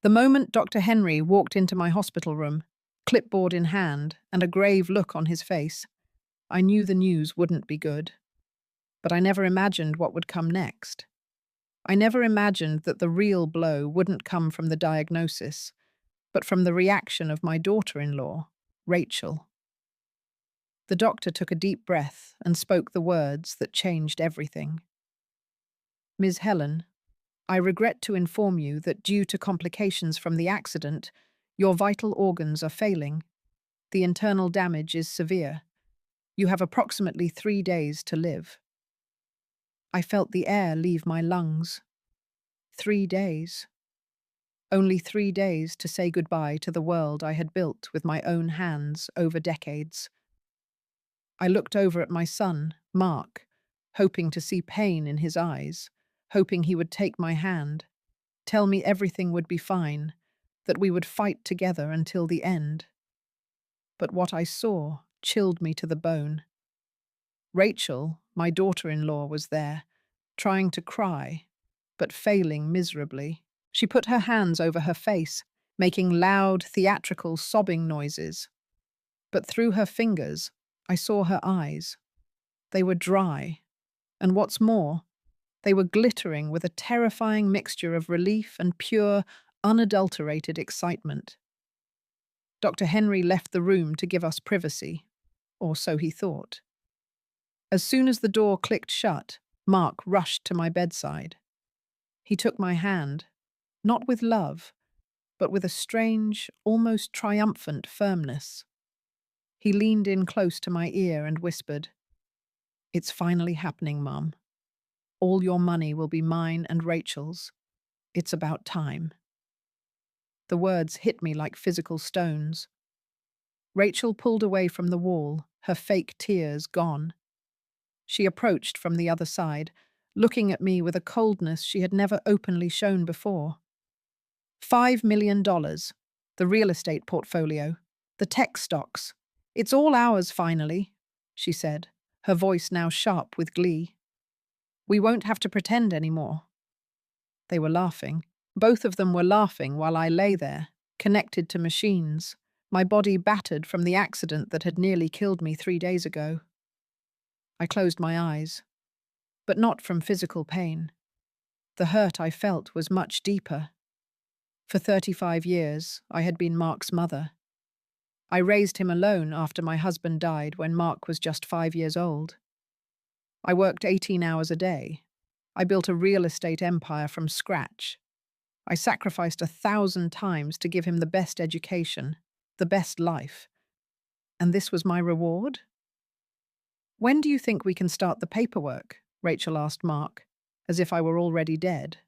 The moment Dr. Henry walked into my hospital room, clipboard in hand and a grave look on his face, I knew the news wouldn't be good. But I never imagined what would come next. I never imagined that the real blow wouldn't come from the diagnosis, but from the reaction of my daughter-in-law, Rachel. The doctor took a deep breath and spoke the words that changed everything. "Ms. Helen, I regret to inform you that due to complications from the accident, your vital organs are failing. The internal damage is severe. You have approximately 3 days to live." I felt the air leave my lungs. 3 days. Only 3 days to say goodbye to the world I had built with my own hands over decades. I looked over at my son, Mark, hoping to see pain in his eyes, hoping he would take my hand, tell me everything would be fine, that we would fight together until the end. But what I saw chilled me to the bone. Rachel, my daughter-in-law, was there, trying to cry, but failing miserably. She put her hands over her face, making loud, theatrical sobbing noises. But through her fingers, I saw her eyes. They were dry, and what's more, they were glittering with a terrifying mixture of relief and pure, unadulterated excitement. Dr. Henry left the room to give us privacy, or so he thought. As soon as the door clicked shut, Mark rushed to my bedside. He took my hand, not with love, but with a strange, almost triumphant firmness. He leaned in close to my ear and whispered, "It's finally happening, Mum. All your money will be mine and Rachel's. It's about time." The words hit me like physical stones. Rachel pulled away from the wall, her fake tears gone. She approached from the other side, looking at me with a coldness she had never openly shown before. $5 million, the real estate portfolio, the tech stocks. It's all ours finally, she said, her voice now sharp with glee. We won't have to pretend anymore. They were laughing. Both of them were laughing while I lay there, connected to machines, my body battered from the accident that had nearly killed me 3 days ago. I closed my eyes, but not from physical pain. The hurt I felt was much deeper. For 35 years, I had been Mark's mother. I raised him alone after my husband died when Mark was just 5 years old. I worked 18 hours a day. I built a real estate empire from scratch. I sacrificed 1,000 times to give him the best education, the best life. And this was my reward? "When do you think we can start the paperwork?" Rachel asked Mark, as if I were already dead.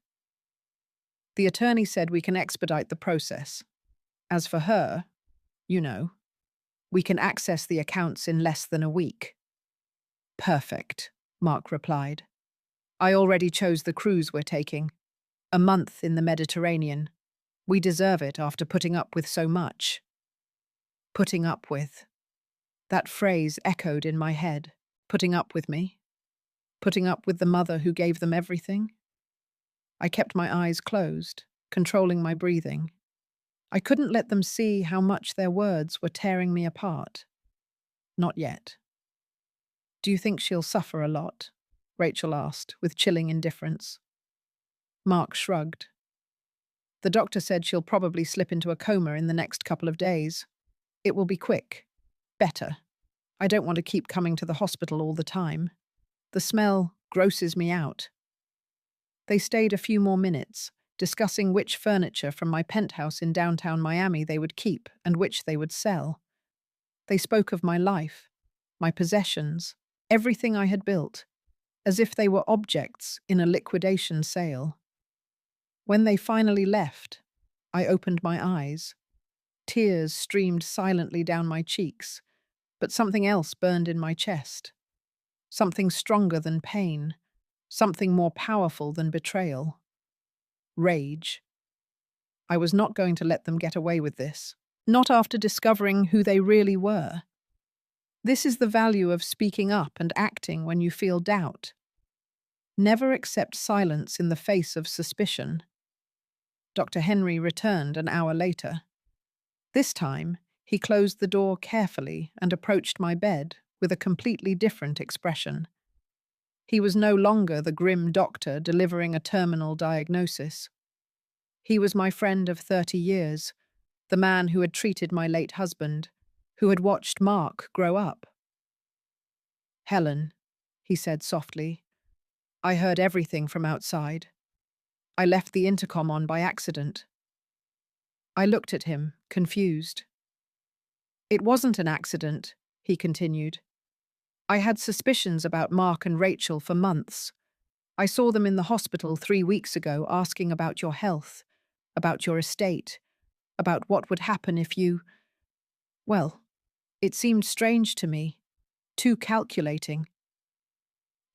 The attorney said we can expedite the process. As for her, you know, we can access the accounts in less than a week. "Perfect," Mark replied. "I already chose the cruise we're taking. A month in the Mediterranean. We deserve it after putting up with so much." Putting up with. That phrase echoed in my head. Putting up with me? Putting up with the mother who gave them everything? I kept my eyes closed, controlling my breathing. I couldn't let them see how much their words were tearing me apart. Not yet. "Do you think she'll suffer a lot?" Rachel asked, with chilling indifference. Mark shrugged. "The doctor said she'll probably slip into a coma in the next couple of days. It will be quick. Better. I don't want to keep coming to the hospital all the time. The smell grosses me out." They stayed a few more minutes, discussing which furniture from my penthouse in downtown Miami they would keep and which they would sell. They spoke of my life, my possessions, everything I had built, as if they were objects in a liquidation sale. When they finally left, I opened my eyes. Tears streamed silently down my cheeks, but something else burned in my chest. Something stronger than pain, something more powerful than betrayal. Rage. I was not going to let them get away with this, not after discovering who they really were. This is the value of speaking up and acting when you feel doubt. Never accept silence in the face of suspicion. Dr. Henry returned an hour later. This time, he closed the door carefully and approached my bed with a completely different expression. He was no longer the grim doctor delivering a terminal diagnosis. He was my friend of 30 years, the man who had treated my late husband, who had watched Mark grow up. "Helen," he said softly, "I heard everything from outside. I left the intercom on by accident." I looked at him, confused. "It wasn't an accident," he continued. "I had suspicions about Mark and Rachel for months. I saw them in the hospital 3 weeks ago asking about your health, about your estate, about what would happen if you— Well, it seemed strange to me, too calculating."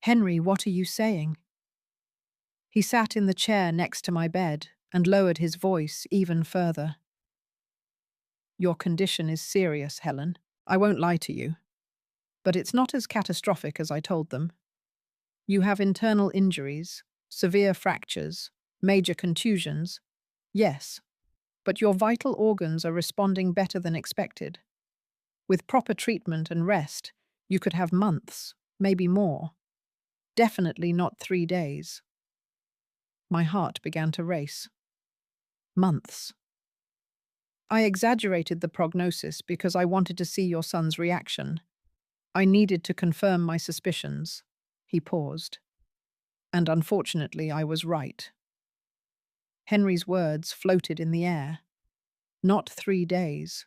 "Henry, what are you saying?" He sat in the chair next to my bed and lowered his voice even further. "Your condition is serious, Helen. I won't lie to you. But it's not as catastrophic as I told them. You have internal injuries, severe fractures, major contusions. Yes, but your vital organs are responding better than expected. With proper treatment and rest, you could have months, maybe more. Definitely not 3 days." My heart began to race. Months. "I exaggerated the prognosis because I wanted to see your son's reaction. I needed to confirm my suspicions." He paused. "And unfortunately, I was right." Henry's words floated in the air. Not 3 days.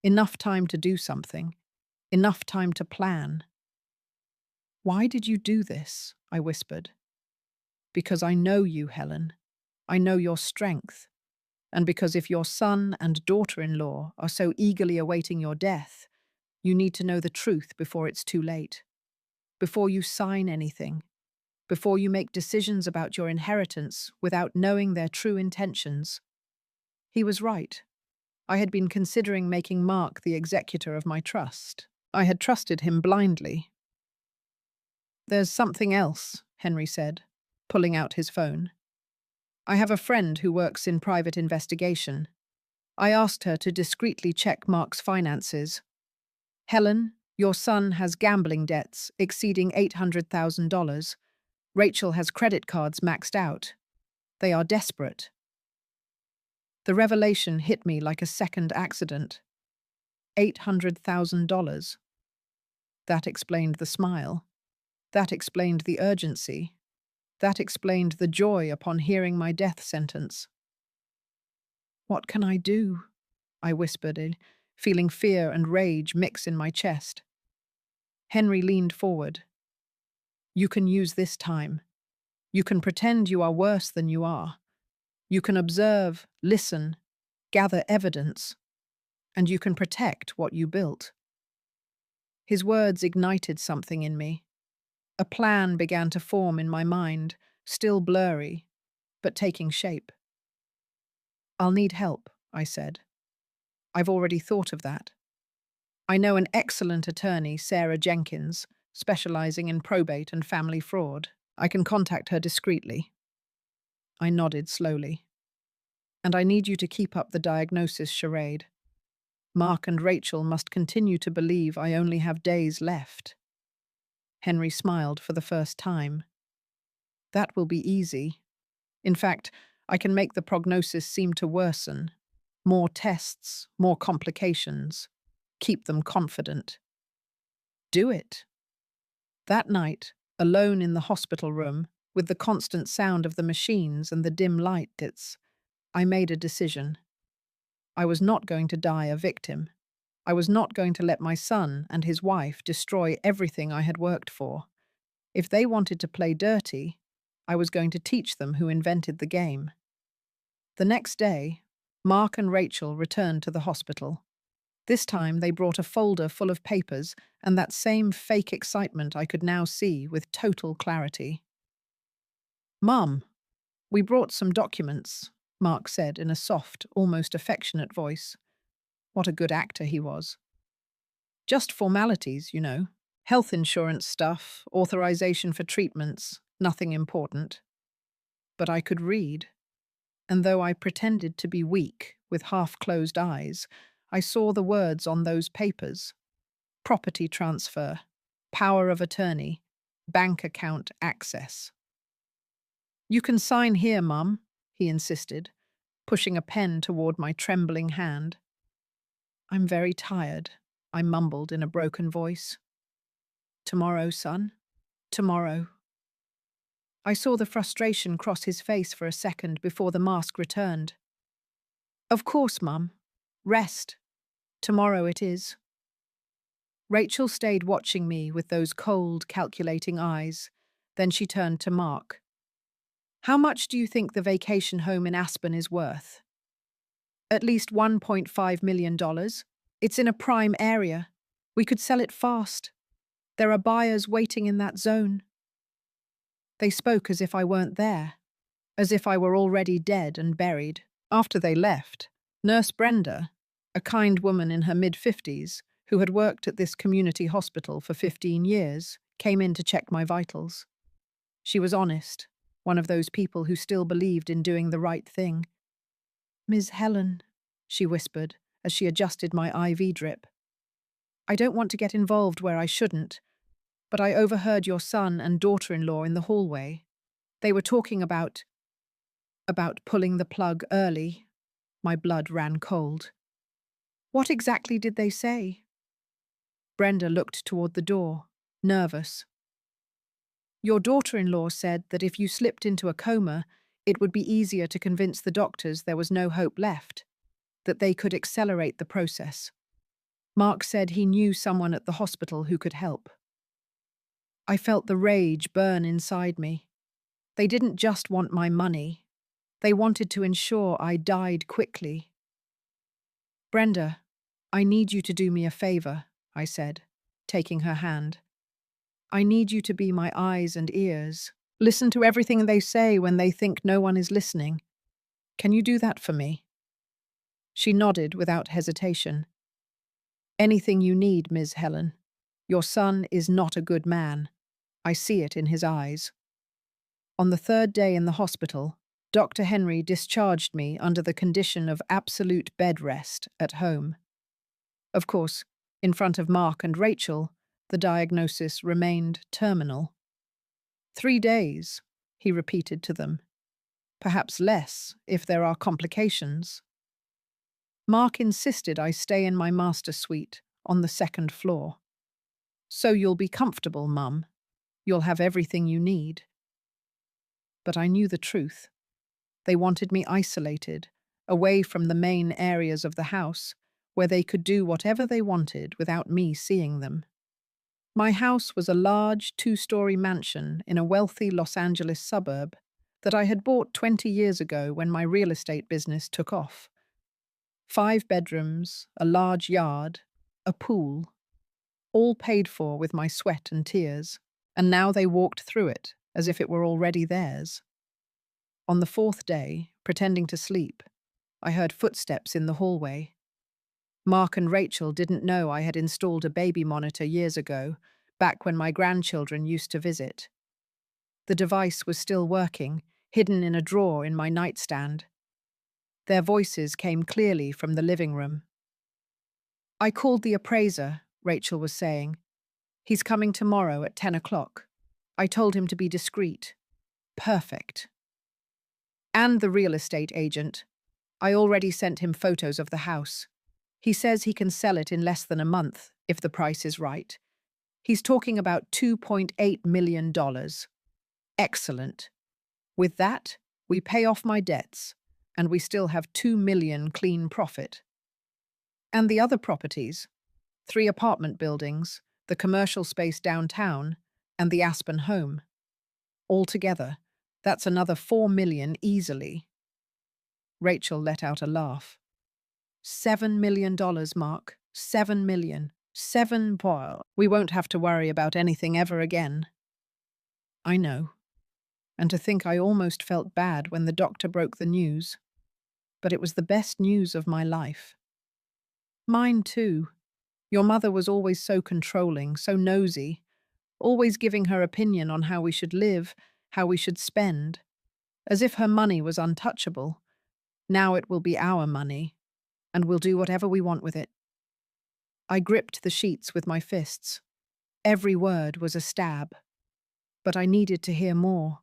Enough time to do something. Enough time to plan. "Why did you do this?" I whispered. "Because I know you, Helen. I know your strength. And because if your son and daughter-in-law are so eagerly awaiting your death, you need to know the truth before it's too late. Before you sign anything. Before you make decisions about your inheritance without knowing their true intentions." He was right. I had been considering making Mark the executor of my trust. I had trusted him blindly. "There's something else," Henry said, pulling out his phone. "I have a friend who works in private investigation. I asked her to discreetly check Mark's finances. Helen, your son has gambling debts exceeding $800,000. Rachel has credit cards maxed out. They are desperate." The revelation hit me like a second accident. $800,000. That explained the smile. That explained the urgency. That explained the joy upon hearing my death sentence. "What can I do?" I whispered, feeling fear and rage mix in my chest. Henry leaned forward. "You can use this time. You can pretend you are worse than you are. You can observe, listen, gather evidence, and you can protect what you built." His words ignited something in me. A plan began to form in my mind, still blurry, but taking shape. "I'll need help," I said. "I've already thought of that. I know an excellent attorney, Sarah Jenkins, specializing in probate and family fraud. I can contact her discreetly." I nodded slowly. "And I need you to keep up the diagnosis charade. Mark and Rachel must continue to believe I only have days left." Henry smiled for the first time. "That will be easy. In fact, I can make the prognosis seem to worsen. More tests, more complications. Keep them confident." "Do it." That night, alone in the hospital room, with the constant sound of the machines and the dim lights, I made a decision. I was not going to die a victim. I was not going to let my son and his wife destroy everything I had worked for. If they wanted to play dirty, I was going to teach them who invented the game. The next day, Mark and Rachel returned to the hospital. This time they brought a folder full of papers and that same fake excitement I could now see with total clarity. "Mum, we brought some documents," Mark said in a soft, almost affectionate voice. What a good actor he was. "Just formalities, you know. Health insurance stuff, authorization for treatments, nothing important." But I could read. And though I pretended to be weak with half-closed eyes, I saw the words on those papers. Property transfer, power of attorney, bank account access. "You can sign here, Mum," he insisted, pushing a pen toward my trembling hand. "I'm very tired," I mumbled in a broken voice. "Tomorrow, son. Tomorrow." I saw the frustration cross his face for a second before the mask returned. "Of course, Mum. Rest. Tomorrow it is." Rachel stayed watching me with those cold, calculating eyes. Then she turned to Mark. "How much do you think the vacation home in Aspen is worth?" "At least $1.5 million. It's in a prime area. We could sell it fast. There are buyers waiting in that zone." They spoke as if I weren't there, as if I were already dead and buried. After they left, Nurse Brenda, a kind woman in her mid-50s, who had worked at this community hospital for 15 years, came in to check my vitals. She was honest, one of those people who still believed in doing the right thing. "Ms. Helen," she whispered as she adjusted my IV drip. "I don't want to get involved where I shouldn't, but I overheard your son and daughter-in-law in the hallway. They were talking about pulling the plug early." My blood ran cold. "What exactly did they say?" Brenda looked toward the door, nervous. "Your daughter-in-law said that if you slipped into a coma, it would be easier to convince the doctors there was no hope left, that they could accelerate the process. Mark said he knew someone at the hospital who could help." I felt the rage burn inside me. They didn't just want my money. They wanted to ensure I died quickly. "Brenda, I need you to do me a favor," I said, taking her hand. "I need you to be my eyes and ears. Listen to everything they say when they think no one is listening. Can you do that for me?" She nodded without hesitation. "Anything you need, Ms. Helen. Your son is not a good man. I see it in his eyes." On the third day in the hospital, Dr. Henry discharged me under the condition of absolute bed rest at home. Of course, in front of Mark and Rachel, the diagnosis remained terminal. 3 days, he repeated to them. Perhaps less if there are complications. Mark insisted I stay in my master suite on the 2nd floor. "So you'll be comfortable, Mum. You'll have everything you need." But I knew the truth. They wanted me isolated, away from the main areas of the house, where they could do whatever they wanted without me seeing them. My house was a large 2-story mansion in a wealthy Los Angeles suburb that I had bought 20 years ago when my real estate business took off. 5 bedrooms, a large yard, a pool, all paid for with my sweat and tears, and now they walked through it as if it were already theirs. On the 4th day, pretending to sleep, I heard footsteps in the hallway. Mark and Rachel didn't know I had installed a baby monitor years ago, back when my grandchildren used to visit. The device was still working, hidden in a drawer in my nightstand. Their voices came clearly from the living room. "I called the appraiser," Rachel was saying. "He's coming tomorrow at 10 o'clock. I told him to be discreet." "Perfect." "And the real estate agent. I already sent him photos of the house. He says he can sell it in less than a month, if the price is right. He's talking about $2.8 million. Excellent. With that, we pay off my debts, and we still have $2 million clean profit. And the other properties, 3 apartment buildings, the commercial space downtown, and the Aspen home. Altogether, that's another $4 million easily." Rachel let out a laugh. $7 million, Mark. $7 million. 7 boil. We won't have to worry about anything ever again. I know. And to think I almost felt bad when the doctor broke the news. But it was the best news of my life. Mine too. Your mother was always so controlling, so nosy, always giving her opinion on how we should live, how we should spend, as if her money was untouchable, Now it will be our money, and we'll do whatever we want with it. I gripped the sheets with my fists. Every word was a stab. But I needed to hear more.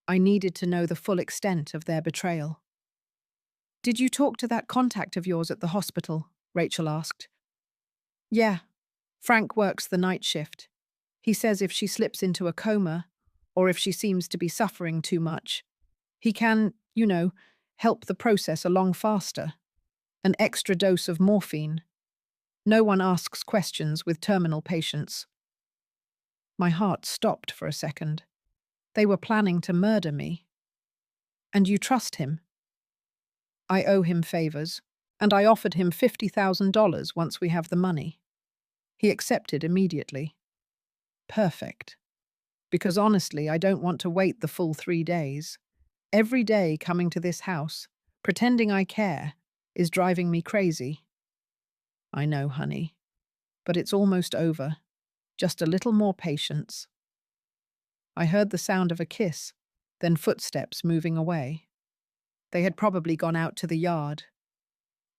I needed to know the full extent of their betrayal. "Did you talk to that contact of yours at the hospital?" Rachel asked. "Yeah. Frank works the night shift. He says if she slips into a coma, or if she seems to be suffering too much, he can, help the process along faster. An extra dose of morphine. No one asks questions with terminal patients." My heart stopped for a second. They were planning to murder me. "And you trust him?" "I owe him favors, and I offered him $50,000 once we have the money. He accepted immediately." "Perfect. Because honestly, I don't want to wait the full 3 days. Every day coming to this house, pretending I care, is driving me crazy." "I know, honey. But it's almost over. Just a little more patience." I heard the sound of a kiss, then footsteps moving away. They had probably gone out to the yard.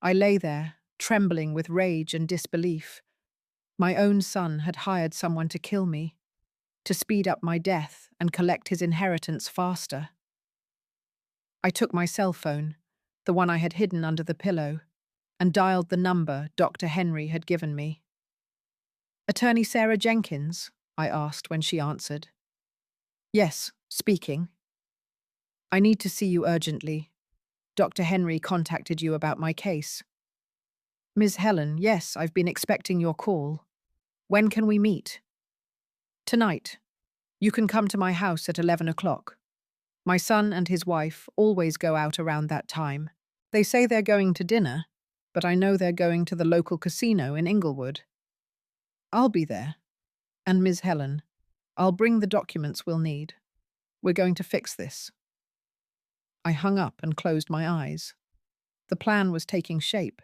I lay there, trembling with rage and disbelief. My own son had hired someone to kill me, to speed up my death and collect his inheritance faster. I took my cell phone, the one I had hidden under the pillow, and dialed the number Dr. Henry had given me. "Attorney Sarah Jenkins?" I asked when she answered. "Yes, speaking." "I need to see you urgently. Dr. Henry contacted you about my case." "Ms. Helen, yes, I've been expecting your call. When can we meet?" "Tonight. You can come to my house at 11 o'clock. My son and his wife always go out around that time. They say they're going to dinner, but I know they're going to the local casino in Inglewood." "I'll be there. And Ms. Helen, I'll bring the documents we'll need. We're going to fix this." I hung up and closed my eyes. The plan was taking shape,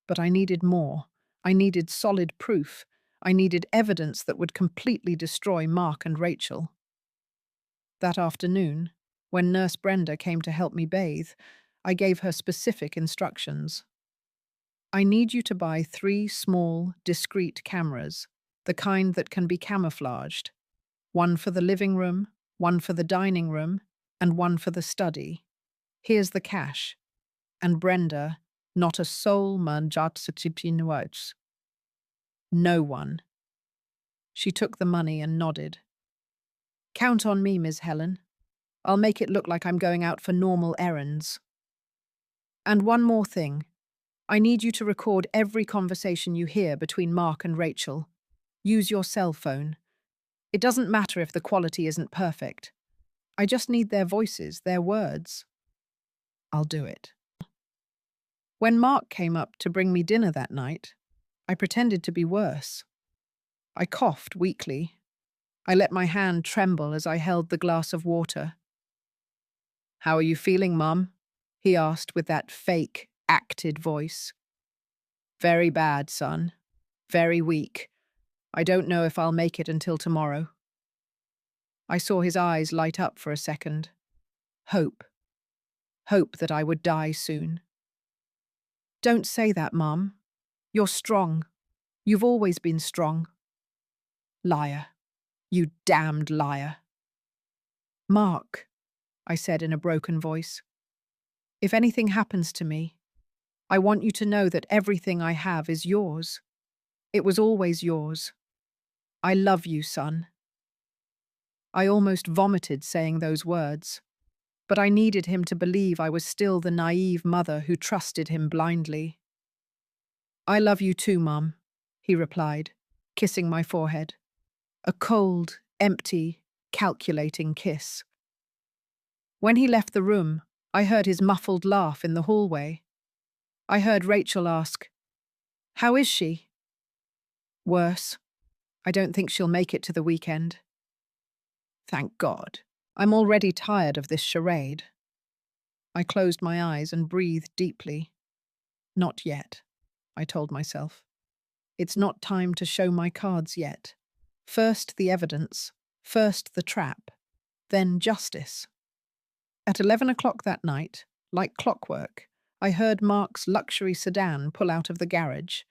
but I needed more. I needed solid proof. I needed evidence that would completely destroy Mark and Rachel. That afternoon, when Nurse Brenda came to help me bathe, I gave her specific instructions. "I need you to buy 3 small, discreet cameras, the kind that can be camouflaged. One for the living room, one for the dining room, and one for the study. Here's the cash. And Brenda, not a soul manjat. No one." She took the money and nodded. "Count on me, Ms. Helen. I'll make it look like I'm going out for normal errands. And one more thing. I need you to record every conversation you hear between Mark and Rachel. Use your cell phone. It doesn't matter if the quality isn't perfect. I just need their voices, their words." "I'll do it." When Mark came up to bring me dinner that night, I pretended to be worse. I coughed weakly. I let my hand tremble as I held the glass of water. "How are you feeling, Mum?" he asked with that fake, acted voice. "Very bad, son. Very weak. I don't know if I'll make it until tomorrow." I saw his eyes light up for a second. Hope. Hope that I would die soon. "Don't say that, Mum. You're strong. You've always been strong." "Liar. You damned liar." "Mark," I said in a broken voice, "if anything happens to me, I want you to know that everything I have is yours. It was always yours. I love you, son." I almost vomited saying those words, but I needed him to believe I was still the naive mother who trusted him blindly. "I love you too, Mum," he replied, kissing my forehead. A cold, empty, calculating kiss. When he left the room, I heard his muffled laugh in the hallway. I heard Rachel ask, "How is she?" "Worse. I don't think she'll make it to the weekend." Thank God. I'm already tired of this charade. I closed my eyes and breathed deeply. Not yet, I told myself. It's not time to show my cards yet. First the evidence, first the trap, then justice. At 11 o'clock that night, like clockwork, I heard Mark's luxury sedan pull out of the garage.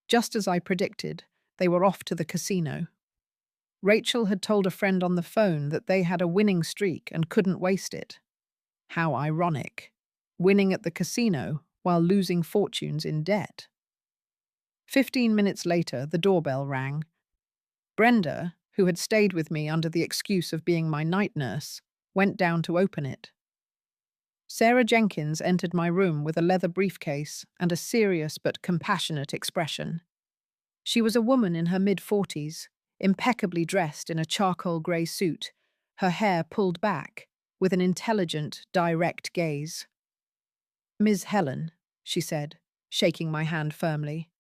Just as I predicted, they were off to the casino. Rachel had told a friend on the phone that they had a winning streak and couldn't waste it. How ironic. Winning at the casino while losing fortunes in debt. 15 minutes later, the doorbell rang. Brenda, who had stayed with me under the excuse of being my night nurse, went down to open it. Sarah Jenkins entered my room with a leather briefcase and a serious but compassionate expression. She was a woman in her mid-40s, impeccably dressed in a charcoal grey suit, her hair pulled back, with an intelligent, direct gaze. "Ms. Helen," she said, shaking my hand firmly,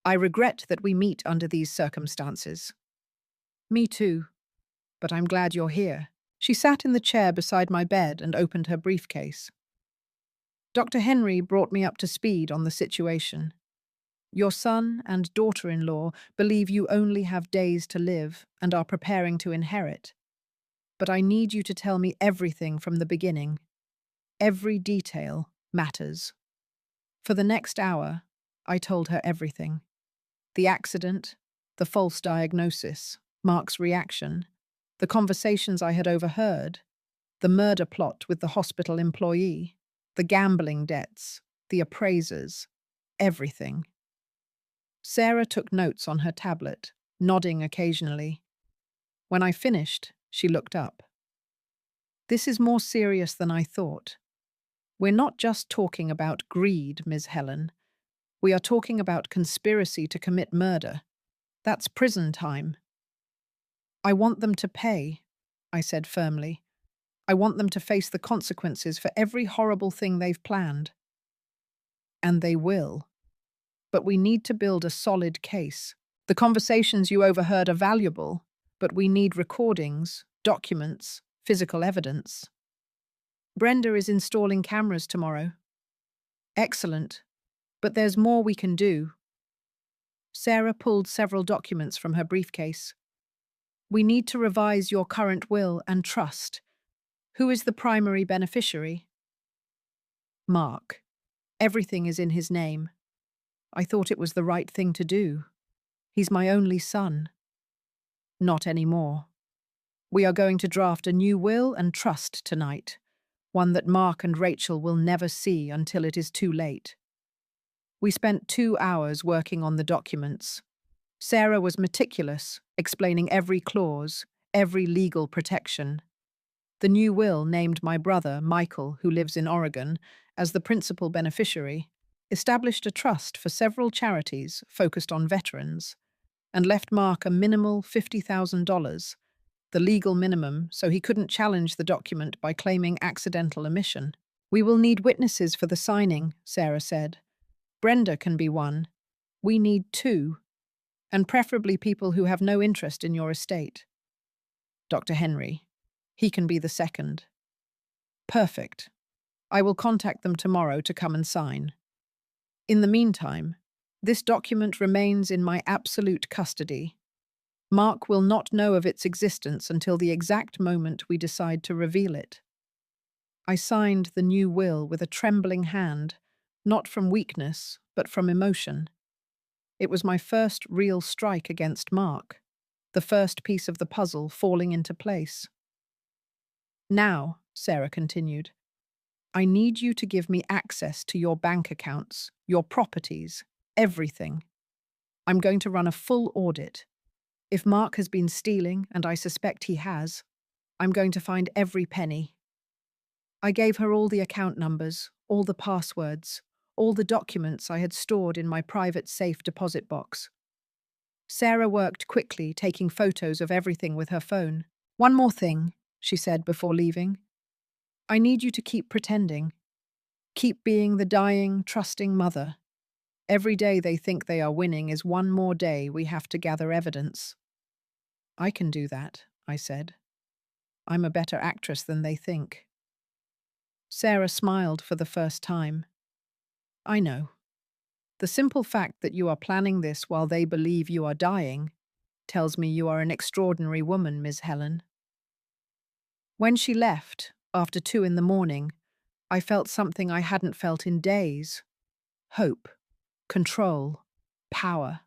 "I regret that we meet under these circumstances." "Me too, but I'm glad you're here." She sat in the chair beside my bed and opened her briefcase. "Dr. Henry brought me up to speed on the situation. Your son and daughter-in-law believe you only have days to live and are preparing to inherit. But I need you to tell me everything from the beginning. Every detail matters." For the next hour, I told her everything. The accident, the false diagnosis, Mark's reaction, the conversations I had overheard, the murder plot with the hospital employee, the gambling debts, the appraisers, everything. Sarah took notes on her tablet, nodding occasionally. When I finished, she looked up. "This is more serious than I thought. We're not just talking about greed, Ms. Helen. We are talking about conspiracy to commit murder. That's prison time." "I want them to pay," I said firmly. "I want them to face the consequences for every horrible thing they've planned." "And they will. But we need to build a solid case. The conversations you overheard are valuable, but we need recordings, documents, physical evidence." "Brenda is installing cameras tomorrow." "Excellent. But there's more we can do." Sarah pulled several documents from her briefcase. "We need to revise your current will and trust. Who is the primary beneficiary?" "Mark. Everything is in his name. I thought it was the right thing to do. He's my only son." "Not anymore. We are going to draft a new will and trust tonight, one that Mark and Rachel will never see until it is too late." We spent 2 hours working on the documents. Sarah was meticulous, explaining every clause, every legal protection. The new will named my brother, Michael, who lives in Oregon, as the principal beneficiary, established a trust for several charities focused on veterans, and left Mark a minimal $50,000, the legal minimum, so he couldn't challenge the document by claiming accidental omission. "We will need witnesses for the signing," Sarah said. "Brenda can be one. We need 2, and preferably people who have no interest in your estate." "Dr. Henry. He can be the second." "Perfect. I will contact them tomorrow to come and sign. In the meantime, this document remains in my absolute custody. Mark will not know of its existence until the exact moment we decide to reveal it." I signed the new will with a trembling hand, not from weakness, but from emotion. It was my first real strike against Mark, the first piece of the puzzle falling into place. "Now," Sarah continued, "I need you to give me access to your bank accounts, your properties, everything. I'm going to run a full audit. If Mark has been stealing, and I suspect he has, I'm going to find every penny." I gave her all the account numbers, all the passwords, all the documents I had stored in my private safe deposit box. Sarah worked quickly, taking photos of everything with her phone. "One more thing," she said before leaving. "I need you to keep pretending. Keep being the dying, trusting mother. Every day they think they are winning is one more day we have to gather evidence." "I can do that," I said. "I'm a better actress than they think." Sarah smiled for the first time. "I know. The simple fact that you are planning this while they believe you are dying tells me you are an extraordinary woman, Ms. Helen." When she left, after 2 in the morning, I felt something I hadn't felt in days. Hope, control, power.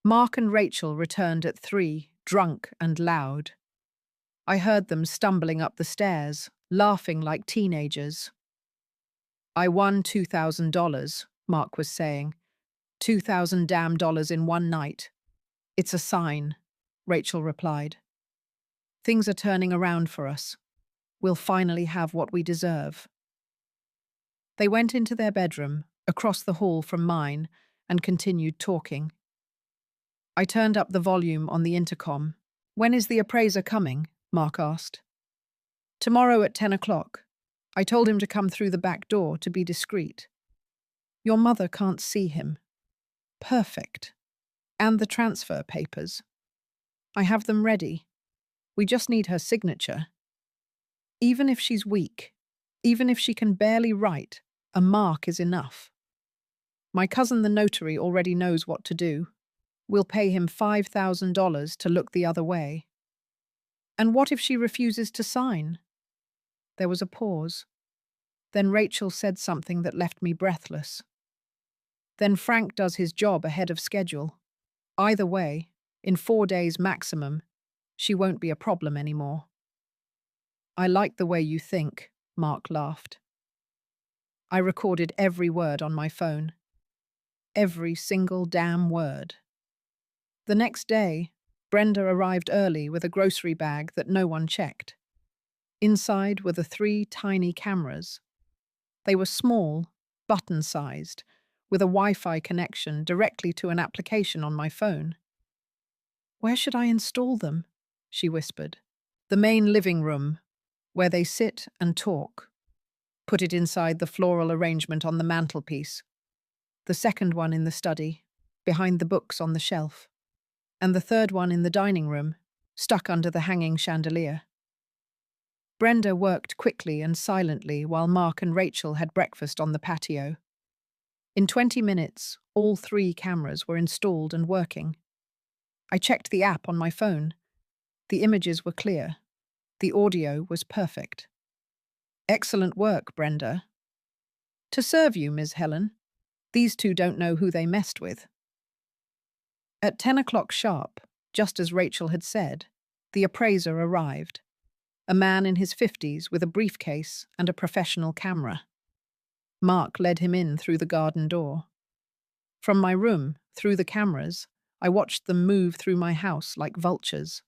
Mark and Rachel returned at 3, drunk and loud. I heard them stumbling up the stairs, laughing like teenagers. I won $2,000, Mark was saying. 2,000 damn dollars in one night. It's a sign, Rachel replied. Things are turning around for us. We'll finally have what we deserve. They went into their bedroom, across the hall from mine, and continued talking. I turned up the volume on the intercom. When is the appraiser coming? Mark asked. Tomorrow at 10 o'clock. I told him to come through the back door to be discreet. Your mother can't see him. Perfect. And the transfer papers. I have them ready. We just need her signature. Even if she's weak, even if she can barely write, a mark is enough. My cousin the notary already knows what to do. We'll pay him $5,000 to look the other way. And what if she refuses to sign? There was a pause. Then Rachel said something that left me breathless. Then Frank does his job ahead of schedule. Either way, in 4 days maximum, she won't be a problem anymore. I like the way you think, Mark laughed. I recorded every word on my phone. Every single damn word. The next day, Brenda arrived early with a grocery bag that no one checked. Inside were the 3 tiny cameras. They were small, button-sized, with a Wi-Fi connection directly to an application on my phone. Where should I install them? She whispered. The main living room, where they sit and talk. Put it inside the floral arrangement on the mantelpiece. The second one in the study, behind the books on the shelf. And the third one in the dining room, stuck under the hanging chandelier. Brenda worked quickly and silently while Mark and Rachel had breakfast on the patio. In 20 minutes, all 3 cameras were installed and working. I checked the app on my phone. The images were clear. The audio was perfect. Excellent work, Brenda. To serve you, Ms. Helen. These 2 don't know who they messed with. At 10 o'clock sharp, just as Rachel had said, the appraiser arrived. A man in his 50s with a briefcase and a professional camera. Mark led him in through the garden door. From my room, through the cameras, I watched them move through my house like vultures.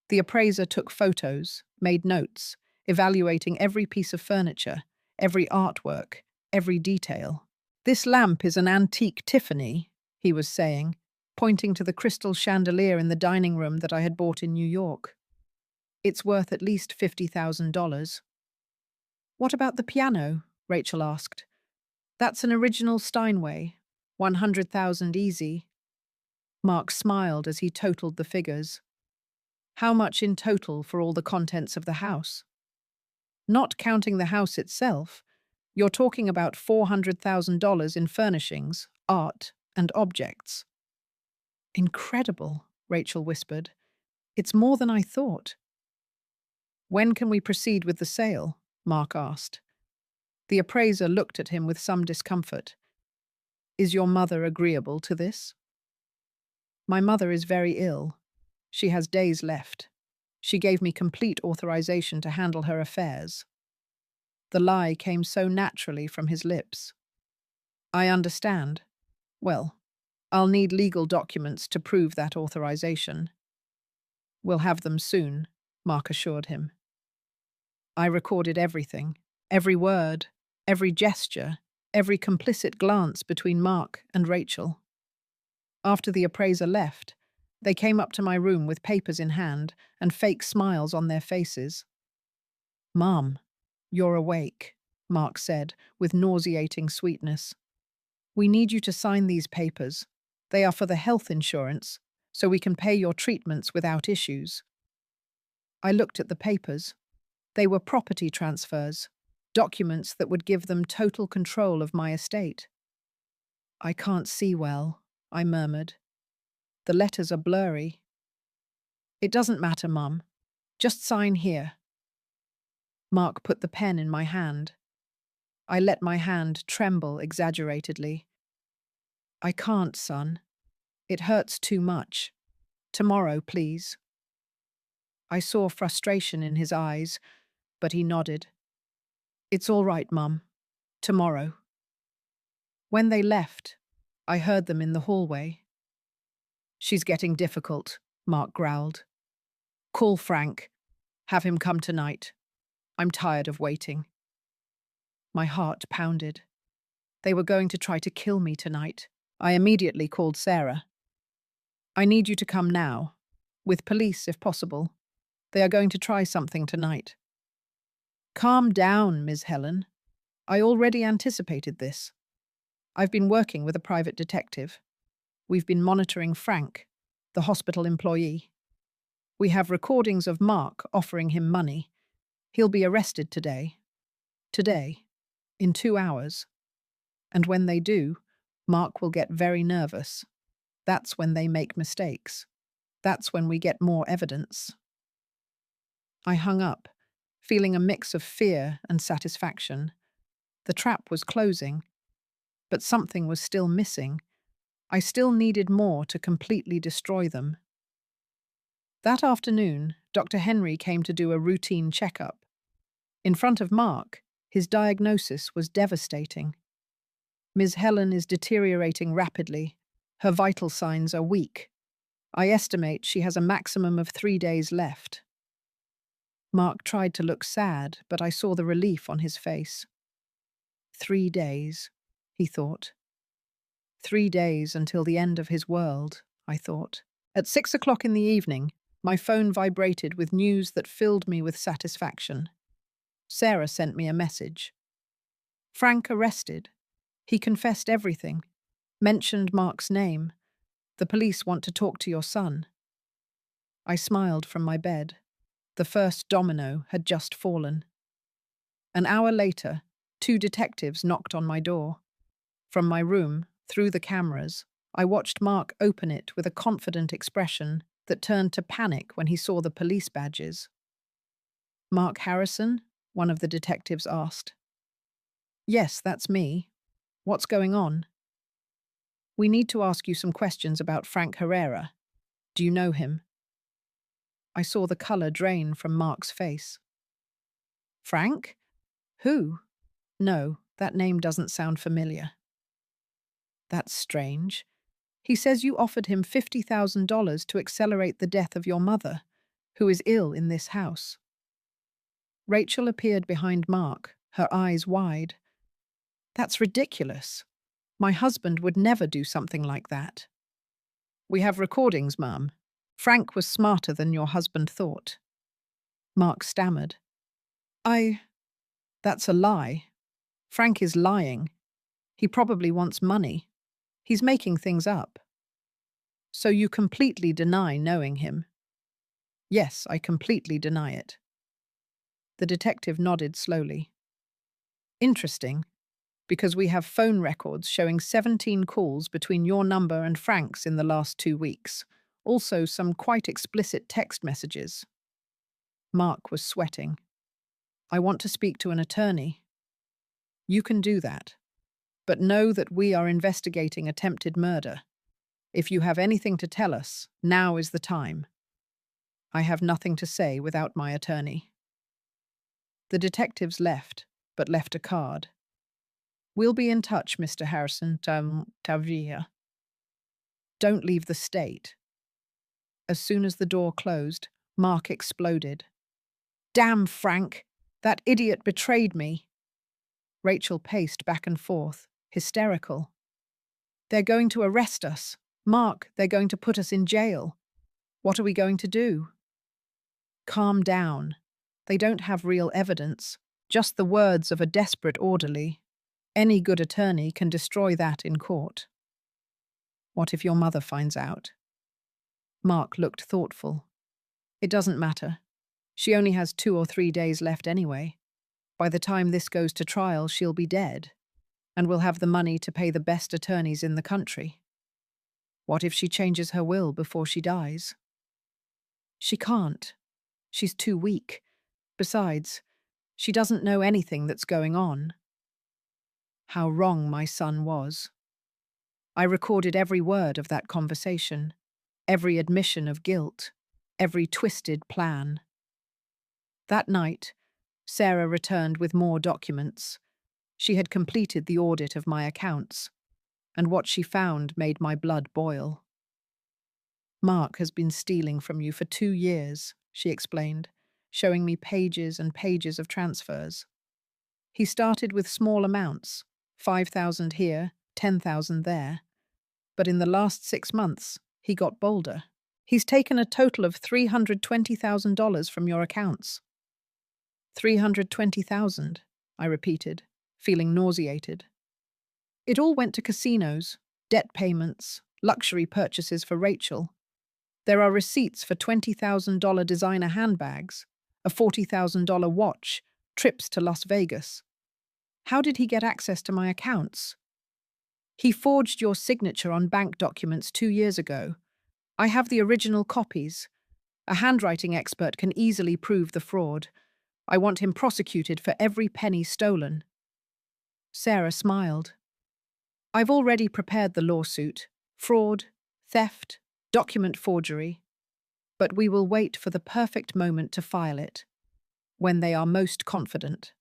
The appraiser took photos, made notes, evaluating every piece of furniture, every artwork, every detail. This lamp is an antique Tiffany, he was saying, pointing to the crystal chandelier in the dining room that I had bought in New York. It's worth at least $50,000. What about the piano? Rachel asked. That's an original Steinway, 100,000 easy. Mark smiled as he totaled the figures. How much in total for all the contents of the house? Not counting the house itself, you're talking about $400,000 in furnishings, art, and objects. Incredible, Rachel whispered. It's more than I thought. When can we proceed with the sale? Mark asked. The appraiser looked at him with some discomfort. Is your mother agreeable to this? My mother is very ill. She has days left. She gave me complete authorization to handle her affairs. The lie came so naturally from his lips. I understand. Well, I'll need legal documents to prove that authorization. We'll have them soon, Mark assured him. I recorded everything, every word, every gesture, every complicit glance between Mark and Rachel. After the appraiser left, they came up to my room with papers in hand and fake smiles on their faces. Mom, you're awake, Mark said with nauseating sweetness. We need you to sign these papers. They are for the health insurance, so we can pay your treatments without issues. I looked at the papers. They were property transfers, documents that would give them total control of my estate. I can't see well, I murmured. The letters are blurry. It doesn't matter, Mum. Just sign here. Mark put the pen in my hand. I let my hand tremble exaggeratedly. I can't, son. It hurts too much. Tomorrow, please. I saw frustration in his eyes, but he nodded. It's all right, Mum. Tomorrow. When they left, I heard them in the hallway. She's getting difficult, Mark growled. Call Frank. Have him come tonight. I'm tired of waiting. My heart pounded. They were going to try to kill me tonight. I immediately called Sarah. I need you to come now. With police, if possible. They are going to try something tonight. Calm down, Ms. Helen. I already anticipated this. I've been working with a private detective. We've been monitoring Frank, the hospital employee. We have recordings of Mark offering him money. He'll be arrested today. Today. In 2 hours. And when they do, Mark will get very nervous. That's when they make mistakes. That's when we get more evidence. I hung up, feeling a mix of fear and satisfaction. The trap was closing, but something was still missing. I still needed more to completely destroy them. That afternoon, Dr. Henry came to do a routine checkup. In front of Mark, his diagnosis was devastating. Ms. Helen is deteriorating rapidly. Her vital signs are weak. I estimate she has a maximum of 3 days left. Mark tried to look sad, but I saw the relief on his face. 3 days, he thought. 3 days until the end of his world, I thought. At 6 o'clock in the evening, my phone vibrated with news that filled me with satisfaction. Sarah sent me a message. Frank arrested. He confessed everything. Mentioned Mark's name. The police want to talk to your son. I smiled from my bed. The first domino had just fallen. An hour later, 2 detectives knocked on my door. From my room, through the cameras, I watched Mark open it with a confident expression that turned to panic when he saw the police badges. Mark Harrison? One of the detectives asked. Yes, that's me. What's going on? We need to ask you some questions about Frank Herrera. Do you know him? I saw the color drain from Mark's face. Frank? Who? No, that name doesn't sound familiar. That's strange. He says you offered him $50,000 to accelerate the death of your mother, who is ill in this house. Rachel appeared behind Mark, her eyes wide. That's ridiculous. My husband would never do something like that. We have recordings, Mum. Frank was smarter than your husband thought. Mark stammered. That's a lie. Frank is lying. He probably wants money. He's making things up. So you completely deny knowing him? Yes, I completely deny it. The detective nodded slowly. Interesting, because we have phone records showing 17 calls between your number and Frank's in the last 2 weeks. Also some quite explicit text messages. Mark was sweating. I want to speak to an attorney. You can do that. But know that we are investigating attempted murder. If you have anything to tell us, now is the time. I have nothing to say without my attorney. The detectives left, but left a card. We'll be in touch, Mr. Harrison Tavia. Don't leave the state. As soon as the door closed, Mark exploded. Damn, Frank! That idiot betrayed me! Rachel paced back and forth, hysterical. They're going to arrest us. Mark, they're going to put us in jail. What are we going to do? Calm down. They don't have real evidence, just the words of a desperate orderly. Any good attorney can destroy that in court. What if your mother finds out? Mark looked thoughtful. It doesn't matter. She only has 2 or 3 days left anyway. By the time this goes to trial, she'll be dead, and we'll have the money to pay the best attorneys in the country. What if she changes her will before she dies? She can't. She's too weak. Besides, She doesn't know anything that's going on. How wrong my son was. I recorded every word of that conversation, every admission of guilt, every twisted plan. That night, Sarah returned with more documents. She had completed the audit of my accounts, and what she found made my blood boil. Mark has been stealing from you for 2 years, she explained, showing me pages and pages of transfers. He started with small amounts, 5,000 here, 10,000 there. But in the last 6 months, he got bolder. He's taken a total of $320,000 from your accounts. 320,000, I repeated, feeling nauseated. It all went to casinos, debt payments, luxury purchases for Rachel. There are receipts for $20,000 designer handbags, a $40,000 watch, trips to Las Vegas. How did he get access to my accounts? He forged your signature on bank documents 2 years ago. I have the original copies. A handwriting expert can easily prove the fraud. I want him prosecuted for every penny stolen. Sarah smiled. I've already prepared the lawsuit. Fraud, theft, document forgery. But we will wait for the perfect moment to file it, when they are most confident.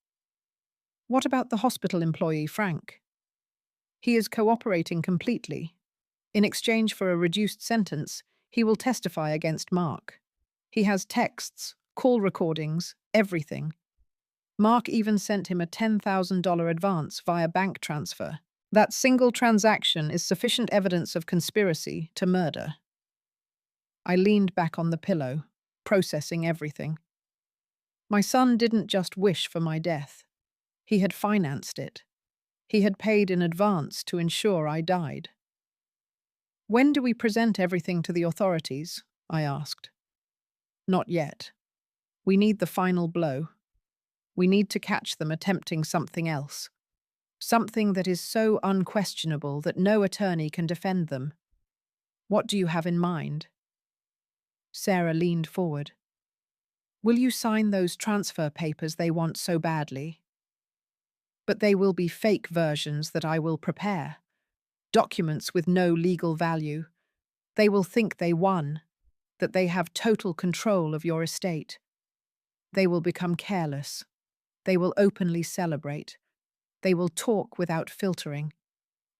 What about the hospital employee, Frank? He is cooperating completely. In exchange for a reduced sentence, he will testify against Mark. He has texts, call recordings, everything. Mark even sent him a $10,000 advance via bank transfer. That single transaction is sufficient evidence of conspiracy to murder. I leaned back on the pillow, processing everything. My son didn't just wish for my death. He had financed it. He had paid in advance to ensure I died. When do we present everything to the authorities? I asked. Not yet. We need the final blow. We need to catch them attempting something else. Something that is so unquestionable that no attorney can defend them. What do you have in mind? Sarah leaned forward. Will you sign those transfer papers they want so badly? But they will be fake versions that I will prepare. Documents with no legal value. They will think they won, that they have total control of your estate. They will become careless. They will openly celebrate. They will talk without filtering.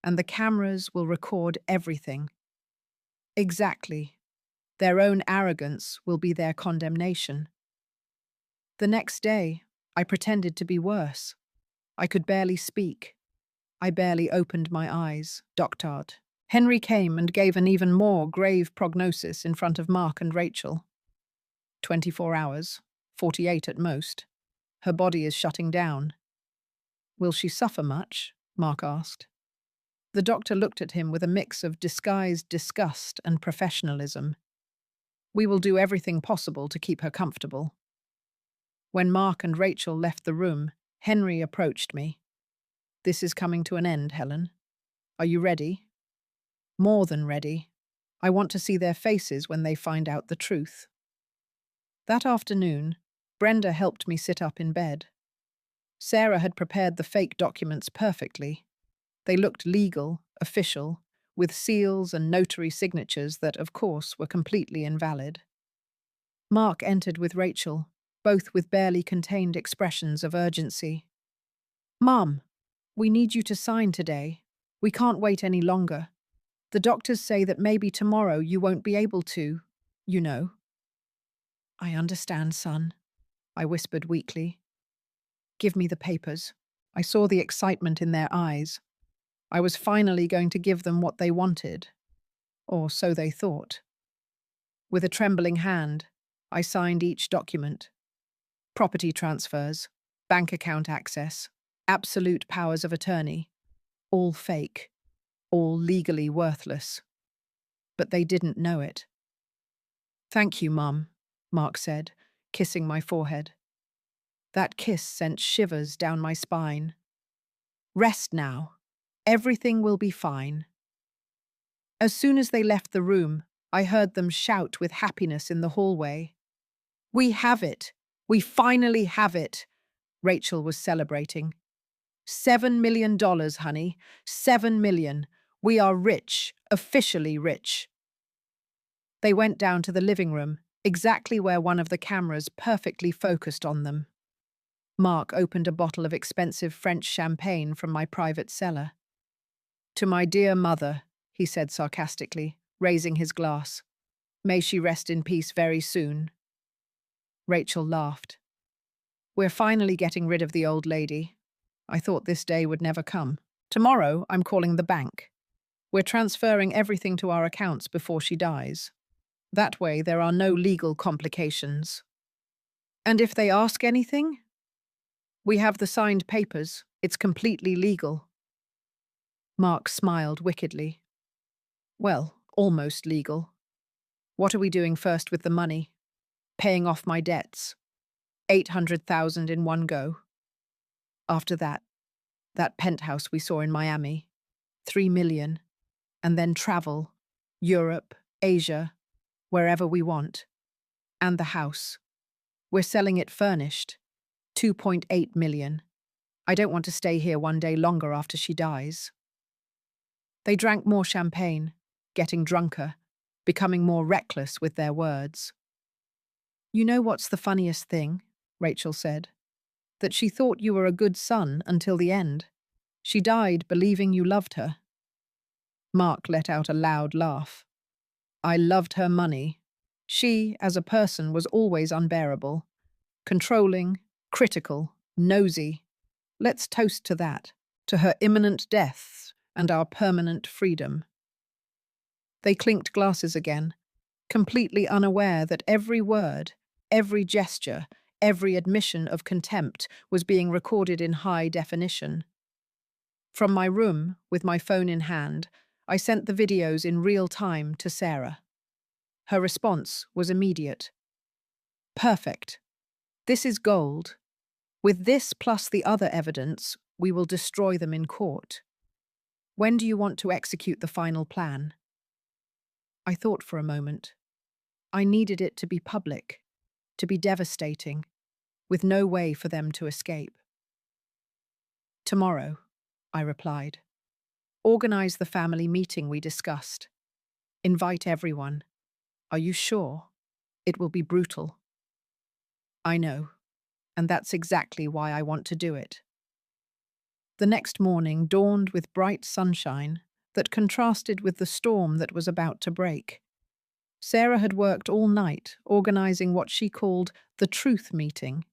And the cameras will record everything. Exactly. Their own arrogance will be their condemnation. The next day, I pretended to be worse. I could barely speak. I barely opened my eyes, doctored. Henry came and gave an even more grave prognosis in front of Mark and Rachel. 24 hours, 48 at most. Her body is shutting down. Will she suffer much? Mark asked. The doctor looked at him with a mix of disguised disgust and professionalism. We will do everything possible to keep her comfortable. When Mark and Rachel left the room, Henry approached me. This is coming to an end, Helen. Are you ready? More than ready. I want to see their faces when they find out the truth. That afternoon, Brenda helped me sit up in bed. Sarah had prepared the fake documents perfectly. They looked legal, official, with seals and notary signatures that, of course, were completely invalid. Mark entered with Rachel, both with barely contained expressions of urgency. Mom, we need you to sign today. We can't wait any longer. The doctors say that maybe tomorrow you won't be able to, you know. I understand, son, I whispered weakly. Give me the papers. I saw the excitement in their eyes. I was finally going to give them what they wanted. Or so they thought. With a trembling hand, I signed each document. Property transfers, bank account access, absolute powers of attorney. All fake. All legally worthless. But they didn't know it. Thank you, Mum, Mark said, kissing my forehead. That kiss sent shivers down my spine. Rest now. Everything will be fine. As soon as they left the room, I heard them shout with happiness in the hallway. We have it! We finally have it! Rachel was celebrating. $7 million, honey. 7 million. We are rich, officially rich. They went down to the living room, exactly where one of the cameras perfectly focused on them. Mark opened a bottle of expensive French champagne from my private cellar. To my dear mother, he said sarcastically, raising his glass. May she rest in peace very soon. Rachel laughed. We're finally getting rid of the old lady. I thought this day would never come. Tomorrow, I'm calling the bank. We're transferring everything to our accounts before she dies. That way, there are no legal complications. And if they ask anything? We have the signed papers. It's completely legal. Mark smiled wickedly. Well, almost legal. What are we doing first with the money? Paying off my debts. 800,000 in one go. After that penthouse we saw in Miami. 3 million. And then travel. Europe, Asia, wherever we want. And the house. We're selling it furnished. 2.8 million. I don't want to stay here one day longer after she dies. They drank more champagne, getting drunker, becoming more reckless with their words. You know what's the funniest thing? Rachel said. That she thought you were a good son until the end. She died believing you loved her. Mark let out a loud laugh. I loved her money. She, as a person, was always unbearable. Controlling, critical, nosy. Let's toast to that, to her imminent death and our permanent freedom. They clinked glasses again, completely unaware that every word, every gesture, every admission of contempt was being recorded in high definition. From my room, with my phone in hand, I sent the videos in real time to Sarah. Her response was immediate. Perfect. This is gold. With this plus the other evidence, we will destroy them in court. When do you want to execute the final plan? I thought for a moment. I needed it to be public, to be devastating, with no way for them to escape. Tomorrow, I replied. Organize the family meeting we discussed. Invite everyone. Are you sure? It will be brutal. I know, and that's exactly why I want to do it. The next morning dawned with bright sunshine that contrasted with the storm that was about to break. Sarah had worked all night organizing what she called the truth meeting.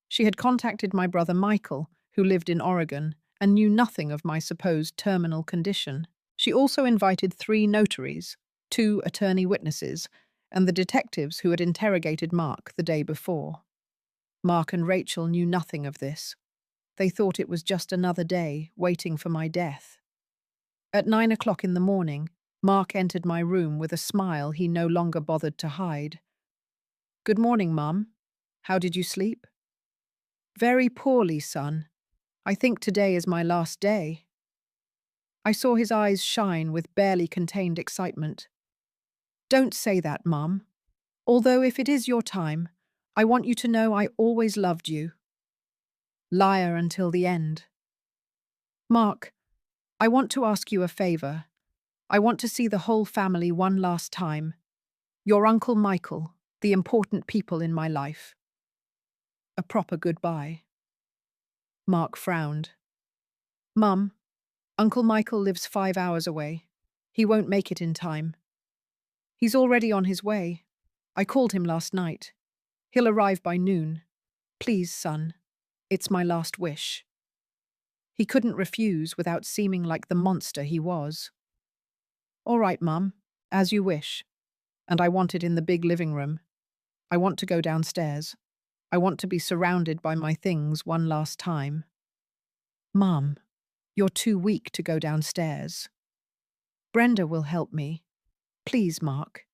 She had contacted my brother Michael, who lived in Oregon, and knew nothing of my supposed terminal condition. She also invited 3 notaries, 2 attorney witnesses, and the detectives who had interrogated Mark the day before. Mark and Rachel knew nothing of this. They thought it was just another day waiting for my death. At 9 o'clock in the morning, Mark entered my room with a smile he no longer bothered to hide. Good morning, Mum. How did you sleep? Very poorly, son. I think today is my last day. I saw his eyes shine with barely contained excitement. Don't say that, Mum. Although if it is your time, I want you to know I always loved you. Liar until the end. Mark, I want to ask you a favor. I want to see the whole family one last time. Your Uncle Michael, the important people in my life. A proper goodbye. Mark frowned. Mum, Uncle Michael lives 5 hours away. He won't make it in time. He's already on his way. I called him last night. He'll arrive by noon. Please, son. It's my last wish. He couldn't refuse without seeming like the monster he was. All right, Mum, as you wish. And I want it in the big living room. I want to go downstairs. I want to be surrounded by my things one last time. Mum, you're too weak to go downstairs. Brenda will help me. Please, Mark.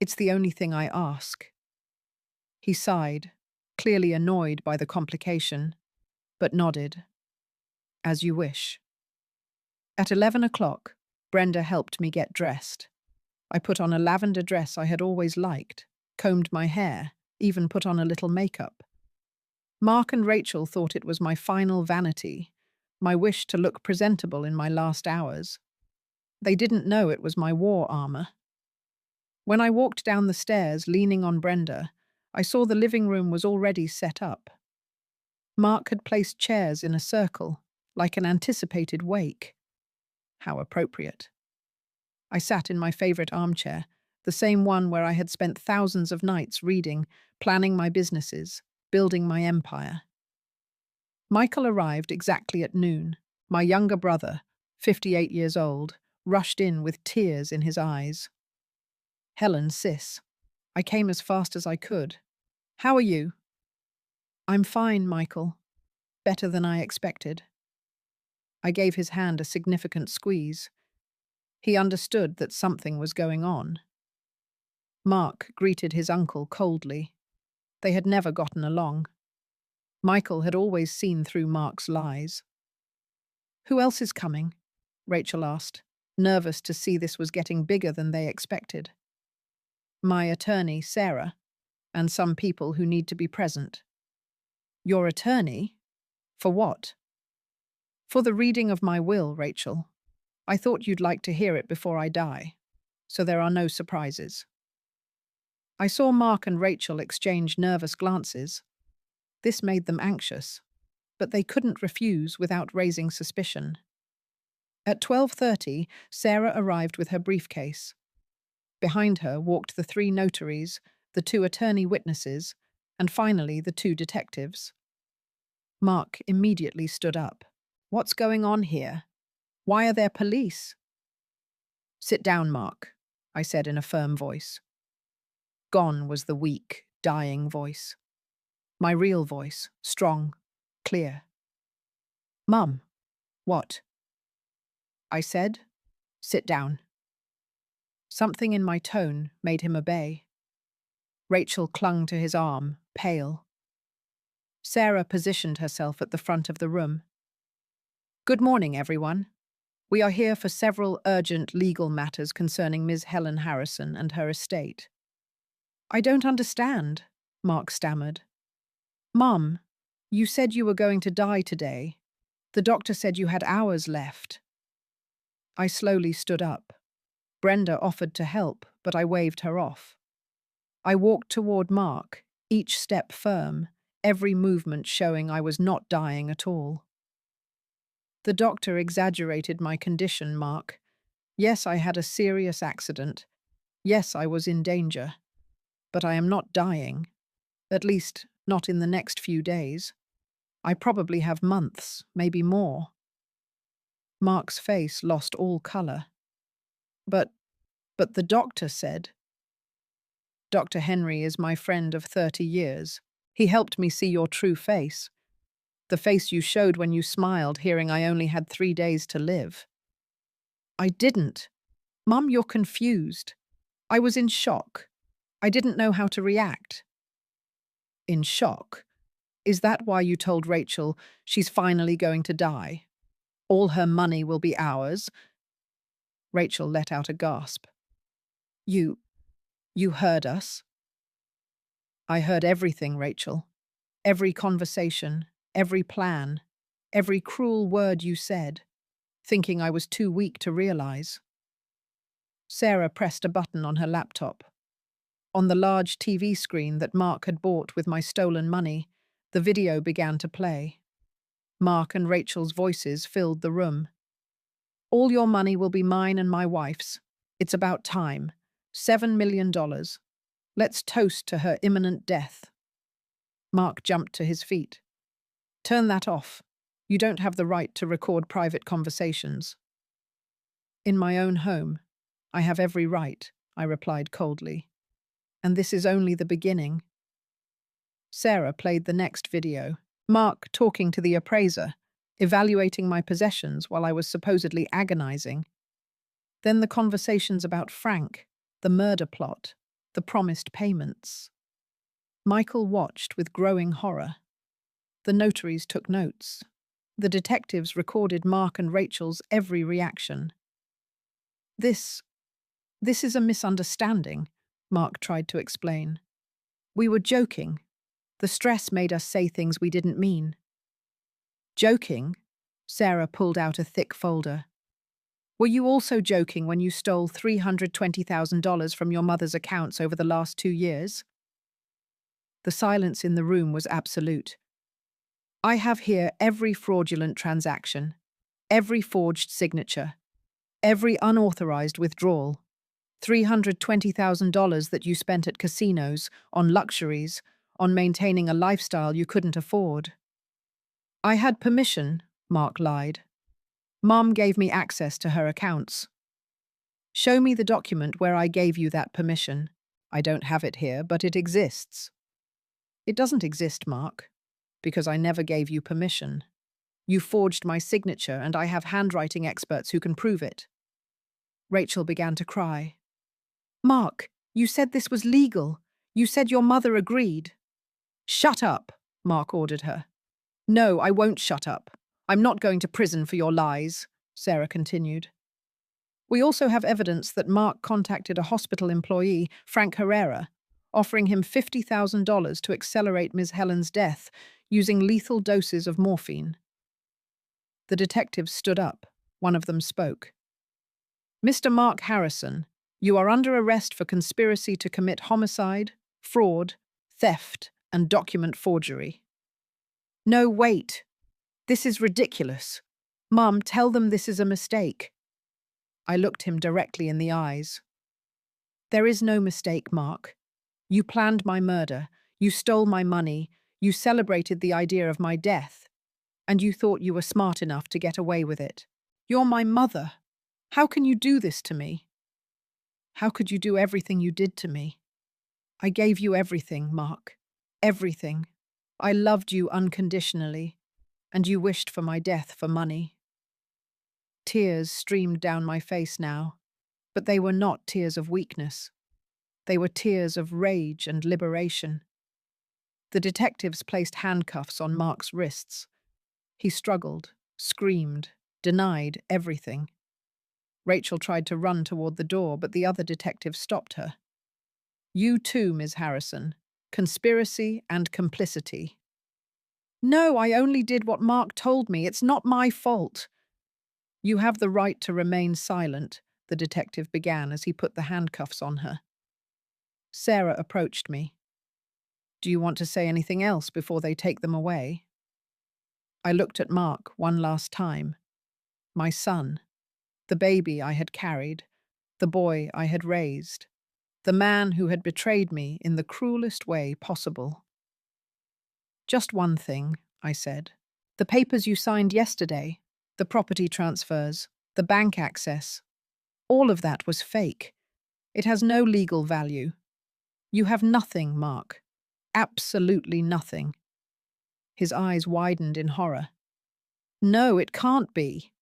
It's the only thing I ask. He sighed, clearly annoyed by the complication, but nodded. As you wish. At 11 o'clock, Brenda helped me get dressed. I put on a lavender dress I had always liked, combed my hair, even put on a little makeup. Mark and Rachel thought it was my final vanity, my wish to look presentable in my last hours. They didn't know it was my war armor. When I walked down the stairs, leaning on Brenda, I saw the living room was already set up. Mark had placed chairs in a circle, like an anticipated wake. How appropriate. I sat in my favorite armchair, the same one where I had spent thousands of nights reading, planning my businesses, building my empire. Michael arrived exactly at noon. My younger brother, 58 years old, rushed in with tears in his eyes. Helen, sis. I came as fast as I could. How are you? I'm fine, Michael. Better than I expected. I gave his hand a significant squeeze. He understood that something was going on. Mark greeted his uncle coldly. They had never gotten along. Michael had always seen through Mark's lies. Who else is coming? Rachel asked, nervous to see this was getting bigger than they expected. My attorney, Sarah, and some people who need to be present. Your attorney? For what? For the reading of my will, Rachel. I thought you'd like to hear it before I die, so there are no surprises. I saw Mark and Rachel exchange nervous glances. This made them anxious, but they couldn't refuse without raising suspicion. At 12:30, Sarah arrived with her briefcase. Behind her walked the 3 notaries, the 2 attorney witnesses, and finally the 2 detectives. Mark immediately stood up. What's going on here? Why are there police? Sit down, Mark, I said in a firm voice. Gone was the weak, dying voice. My real voice, strong, clear. Mum, what? I said, sit down. Something in my tone made him obey. Rachel clung to his arm, pale. Sarah positioned herself at the front of the room. Good morning, everyone. We are here for several urgent legal matters concerning Ms. Helen Harrison and her estate. I don't understand, Mark stammered. Mum, you said you were going to die today. The doctor said you had hours left. I slowly stood up. Brenda offered to help, but I waved her off. I walked toward Mark, each step firm, every movement showing I was not dying at all. The doctor exaggerated my condition, Mark. Yes, I had a serious accident. Yes, I was in danger. But I am not dying. At least, not in the next few days. I probably have months, maybe more. Mark's face lost all color. But the doctor said. Dr. Henry is my friend of 30 years. He helped me see your true face. The face you showed when you smiled, hearing I only had 3 days to live. I didn't. Mum, you're confused. I was in shock. I didn't know how to react. In shock? Is that why you told Rachel she's finally going to die? All her money will be ours? Rachel let out a gasp. You heard us? I heard everything, Rachel. Every conversation, every plan, every cruel word you said, thinking I was too weak to realize. Sarah pressed a button on her laptop. On the large TV screen that Mark had bought with my stolen money, the video began to play. Mark and Rachel's voices filled the room. All your money will be mine and my wife's. It's about time. $7 million. Let's toast to her imminent death. Mark jumped to his feet. Turn that off. You don't have the right to record private conversations. In my own home, I have every right, I replied coldly. And this is only the beginning. Sarah played the next video. Mark talking to the appraiser, evaluating my possessions while I was supposedly agonizing. Then the conversations about Frank, the murder plot, the promised payments. Michael watched with growing horror. The notaries took notes. The detectives recorded Mark and Rachel's every reaction. This is a misunderstanding, Mark tried to explain. We were joking. The stress made us say things we didn't mean. Joking? Sarah pulled out a thick folder. Were you also joking when you stole $320,000 from your mother's accounts over the last 2 years? The silence in the room was absolute. I have here every fraudulent transaction, every forged signature, every unauthorized withdrawal, $320,000 that you spent at casinos, on luxuries, on maintaining a lifestyle you couldn't afford. I had permission, Mark lied. Mom gave me access to her accounts. Show me the document where I gave you that permission. I don't have it here, but it exists. It doesn't exist, Mark, because I never gave you permission. You forged my signature, and I have handwriting experts who can prove it. Rachel began to cry. Mark, you said this was legal. You said your mother agreed. Shut up, Mark ordered her. No, I won't shut up. I'm not going to prison for your lies, Sarah continued. We also have evidence that Mark contacted a hospital employee, Frank Herrera, offering him $50,000 to accelerate Ms. Helen's death using lethal doses of morphine. The detectives stood up. One of them spoke. Mr. Mark Harrison, you are under arrest for conspiracy to commit homicide, fraud, theft, and document forgery. No, wait. This is ridiculous. Mum, tell them this is a mistake. I looked him directly in the eyes. There is no mistake, Mark. You planned my murder, you stole my money, you celebrated the idea of my death, and you thought you were smart enough to get away with it. You're my mother. How can you do this to me? How could you do everything you did to me? I gave you everything, Mark. Everything. I loved you unconditionally, and you wished for my death for money. Tears streamed down my face now, but they were not tears of weakness. They were tears of rage and liberation. The detectives placed handcuffs on Mark's wrists. He struggled, screamed, denied everything. Rachel tried to run toward the door, but the other detective stopped her. You too, Ms. Harrison. Conspiracy and complicity. No, I only did what Mark told me. It's not my fault. You have the right to remain silent, the detective began as he put the handcuffs on her. Sarah approached me. Do you want to say anything else before they take them away? I looked at Mark one last time. My son. The baby I had carried. The boy I had raised. The man who had betrayed me in the cruelest way possible. Just one thing, I said. The papers you signed yesterday, the property transfers, the bank access, all of that was fake. It has no legal value. You have nothing, Mark. Absolutely nothing. His eyes widened in horror. No, it can't be.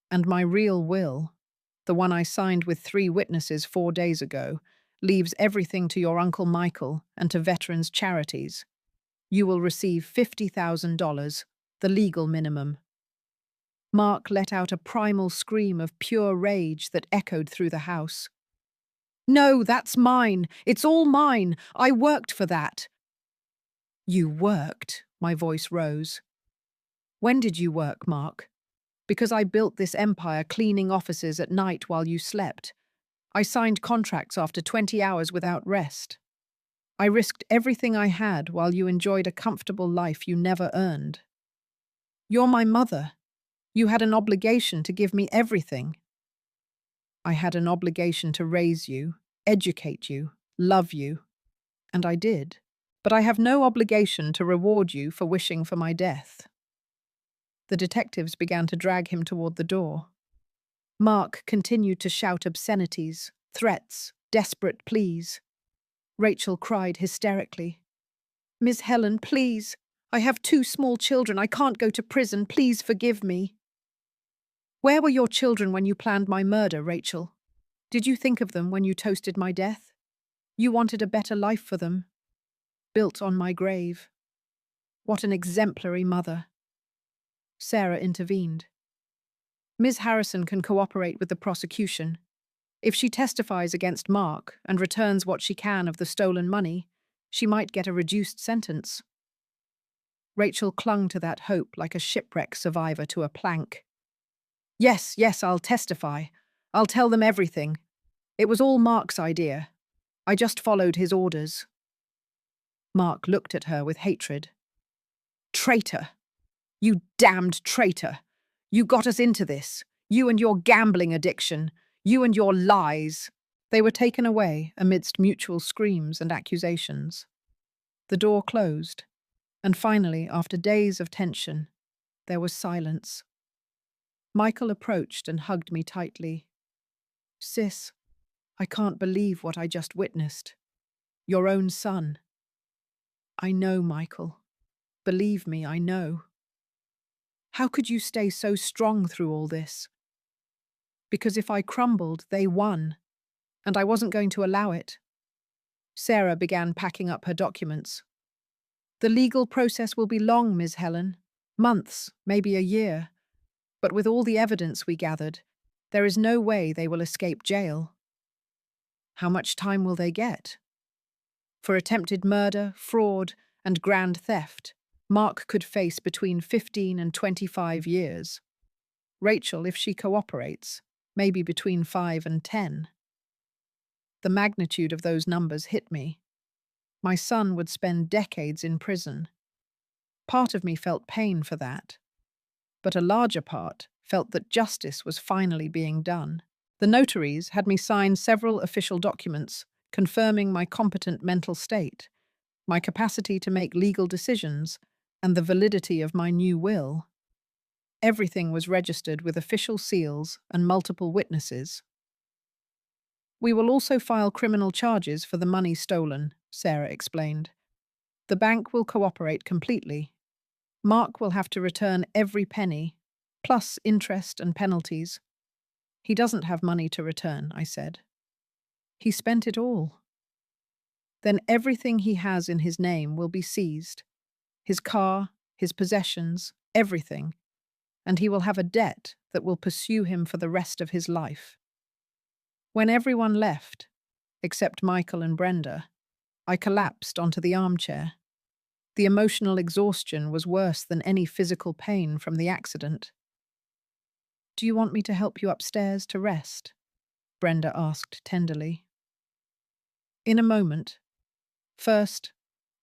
And my real will, the one I signed with 3 witnesses 4 days ago, leaves everything to your Uncle Michael and to veterans' charities. You will receive $50,000, the legal minimum. Mark let out a primal scream of pure rage that echoed through the house. No, that's mine. It's all mine. I worked for that. You worked? My voice rose. When did you work, Mark? Because I built this empire cleaning offices at night while you slept. I signed contracts after 20 hours without rest. I risked everything I had while you enjoyed a comfortable life you never earned. You're my mother. You had an obligation to give me everything. I had an obligation to raise you, educate you, love you. And I did. But I have no obligation to reward you for wishing for my death. The detectives began to drag him toward the door. Mark continued to shout obscenities, threats, desperate pleas. Rachel cried hysterically. Miss Helen, please. I have 2 small children. I can't go to prison. Please forgive me. Where were your children when you planned my murder, Rachel? Did you think of them when you toasted my death? You wanted a better life for them. Built on my grave. What an exemplary mother. Sarah intervened. Ms. Harrison can cooperate with the prosecution. If she testifies against Mark and returns what she can of the stolen money, She might get a reduced sentence. Rachel clung to that hope like a shipwreck survivor to a plank. Yes, yes, I'll testify. I'll tell them everything. It was all Mark's idea. I just followed his orders. Mark looked at her with hatred. Traitor! You damned traitor! You got us into this. You and your gambling addiction. You and your lies. They were taken away amidst mutual screams and accusations. The door closed, and finally, after days of tension, there was silence. Michael approached and hugged me tightly. Sis, I can't believe what I just witnessed. Your own son. I know, Michael. Believe me, I know. How could you stay so strong through all this? Because if I crumbled, they won, and I wasn't going to allow it. Sarah began packing up her documents. The legal process will be long, Ms. Helen. Months, maybe a year. But with all the evidence we gathered, there is no way they will escape jail. How much time will they get? For attempted murder, fraud, and grand theft, Mark could face between 15 and 25 years. Rachel, if she cooperates, maybe between 5 and 10. The magnitude of those numbers hit me. My son would spend decades in prison. Part of me felt pain for that, but a larger part felt that justice was finally being done. The notaries had me sign several official documents confirming my competent mental state, my capacity to make legal decisions, and the validity of my new will. Everything was registered with official seals and multiple witnesses. We will also file criminal charges for the money stolen, Sarah explained. The bank will cooperate completely. Mark will have to return every penny, plus interest and penalties. He doesn't have money to return, I said. He spent it all. Then everything he has in his name will be seized. His car, his possessions, everything. And he will have a debt that will pursue him for the rest of his life. When everyone left, except Michael and Brenda, I collapsed onto the armchair. The emotional exhaustion was worse than any physical pain from the accident. Do you want me to help you upstairs to rest? Brenda asked tenderly. In a moment. First,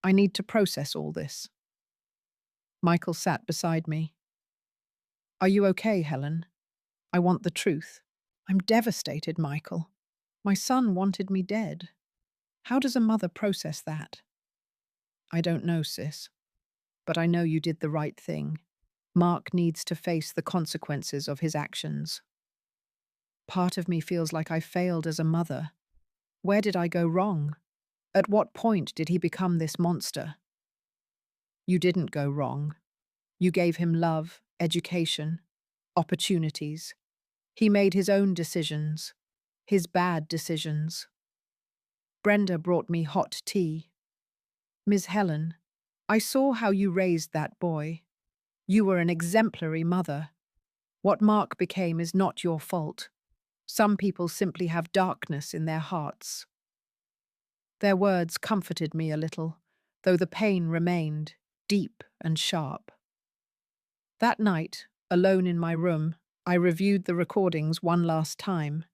I need to process all this. Michael sat beside me. Are you okay, Helen? I want the truth. I'm devastated, Michael. My son wanted me dead. How does a mother process that? I don't know, sis. But I know you did the right thing. Mark needs to face the consequences of his actions. Part of me feels like I failed as a mother. Where did I go wrong? At what point did he become this monster? You didn't go wrong. You gave him love, education, opportunities. He made his own decisions, his bad decisions. Brenda brought me hot tea. Ms. Helen, I saw how you raised that boy. You were an exemplary mother. What Mark became is not your fault. Some people simply have darkness in their hearts. Their words comforted me a little, though the pain remained, deep and sharp. That night, alone in my room, I reviewed the recordings one last time.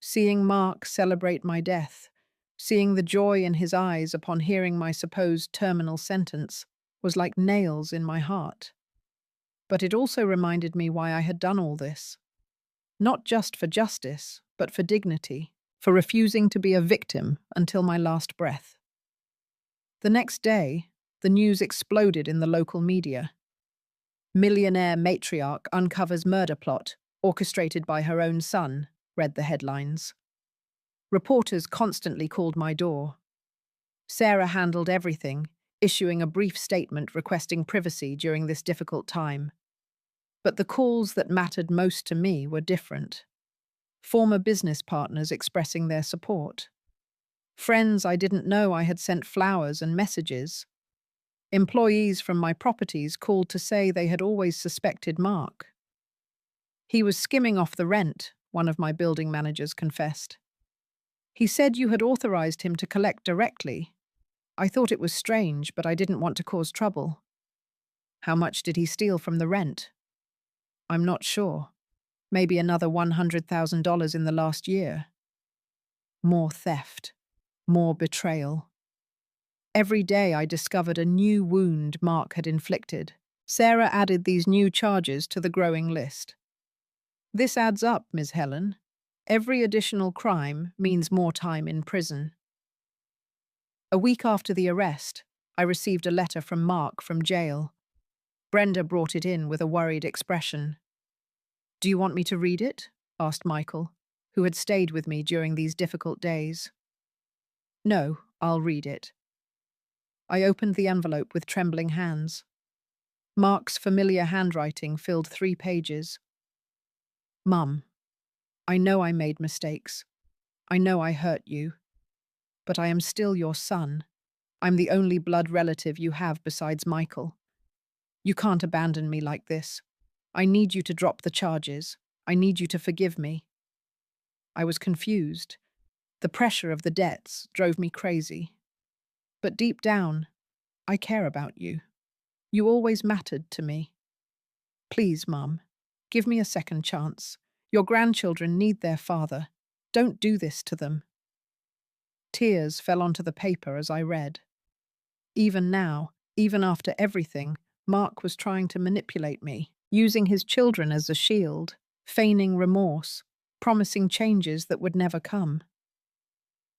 Seeing Mark celebrate my death, seeing the joy in his eyes upon hearing my supposed terminal sentence, was like nails in my heart. But it also reminded me why I had done all this. Not just for justice, but for dignity, for refusing to be a victim until my last breath. The next day, the news exploded in the local media. Millionaire matriarch uncovers murder plot, orchestrated by her own son, read the headlines. Reporters constantly called my door. Sarah handled everything, issuing a brief statement requesting privacy during this difficult time. But the calls that mattered most to me were different. Former business partners expressing their support. Friends I didn't know I had sent flowers and messages. Employees from my properties called to say they had always suspected Mark. He was skimming off the rent, one of my building managers confessed. He said you had authorized him to collect directly. I thought it was strange, but I didn't want to cause trouble. How much did he steal from the rent? I'm not sure. Maybe another $100,000 in the last year. More theft. More betrayal. Every day I discovered a new wound Mark had inflicted. Sarah added these new charges to the growing list. This adds up, Ms. Helen. Every additional crime means more time in prison. A week after the arrest, I received a letter from Mark from jail. Brenda brought it in with a worried expression. "Do you want me to read it?" asked Michael, who had stayed with me during these difficult days. "No, I'll read it." I opened the envelope with trembling hands. Mark's familiar handwriting filled 3 pages. "Mum, I know I made mistakes. I know I hurt you. But I am still your son. I'm the only blood relative you have besides Michael. You can't abandon me like this. I need you to drop the charges. I need you to forgive me." I was confused. The pressure of the debts drove me crazy. But deep down, I care about you. You always mattered to me. Please, Mum, give me a second chance. Your grandchildren need their father. Don't do this to them. Tears fell onto the paper as I read. Even now, even after everything, Mark was trying to manipulate me, using his children as a shield, feigning remorse, promising changes that would never come.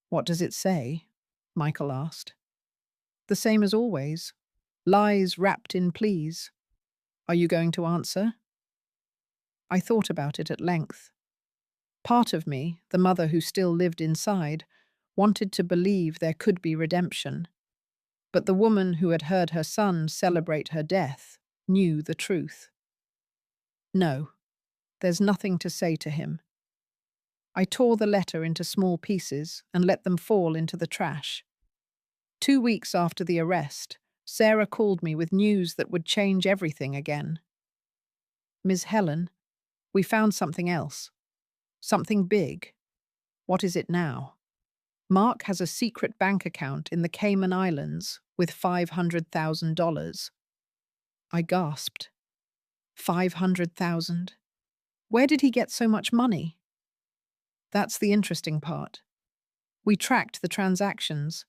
"What does it say?" Michael asked. "The same as always. Lies wrapped in pleas. Are you going to answer?" I thought about it at length. Part of me, the mother who still lived inside, wanted to believe there could be redemption. But the woman who had heard her son celebrate her death knew the truth. No, there's nothing to say to him. I tore the letter into small pieces and let them fall into the trash. 2 weeks after the arrest, Sarah called me with news that would change everything again. "Ms. Helen, we found something else. Something big. What is it now?" "Mark has a secret bank account in the Cayman Islands with $500,000. I gasped. 500,000? Where did he get so much money? That's the interesting part. We tracked the transactions.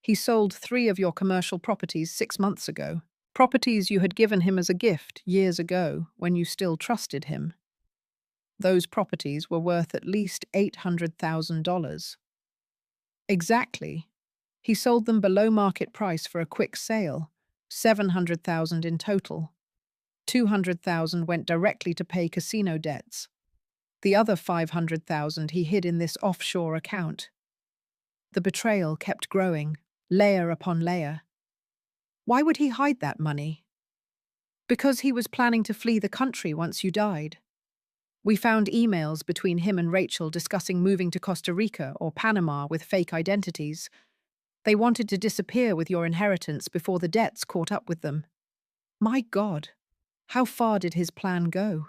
He sold 3 of your commercial properties 6 months ago. Properties you had given him as a gift years ago when you still trusted him. Those properties were worth at least $800,000. Exactly. He sold them below market price for a quick sale, 700,000 in total. 200,000 went directly to pay casino debts. The other 500,000 he hid in this offshore account. The betrayal kept growing, layer upon layer. Why would he hide that money? Because he was planning to flee the country once you died. We found emails between him and Rachel discussing moving to Costa Rica or Panama with fake identities. They wanted to disappear with your inheritance before the debts caught up with them. My God, how far did his plan go?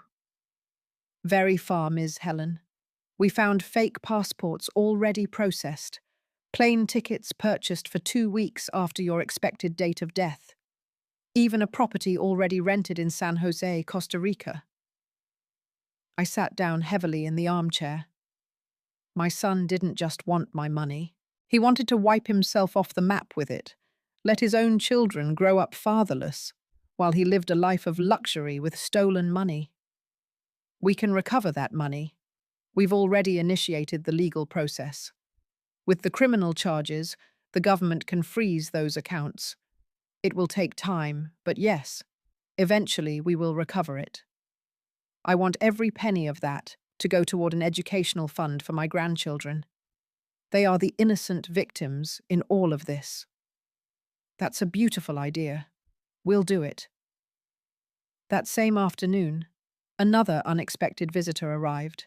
Very far, Ms. Helen. We found fake passports already processed, plane tickets purchased for 2 weeks after your expected date of death, even a property already rented in San Jose, Costa Rica. I sat down heavily in the armchair. My son didn't just want my money. He wanted to wipe himself off the map with it, let his own children grow up fatherless, while he lived a life of luxury with stolen money. We can recover that money. We've already initiated the legal process. With the criminal charges, the government can freeze those accounts. It will take time, but yes, eventually we will recover it. I want every penny of that to go toward an educational fund for my grandchildren. They are the innocent victims in all of this. That's a beautiful idea. We'll do it. That same afternoon, another unexpected visitor arrived.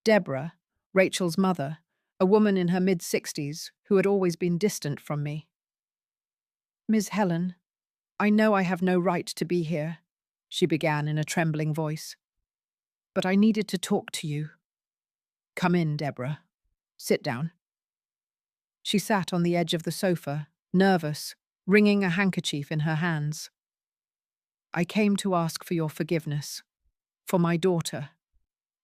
Deborah, Rachel's mother, a woman in her mid-60s who had always been distant from me. "Ms. Helen, I know I have no right to be here," she began in a trembling voice. "But I needed to talk to you." "Come in, Deborah. Sit down." She sat on the edge of the sofa, nervous, wringing a handkerchief in her hands. "I came to ask for your forgiveness, for my daughter,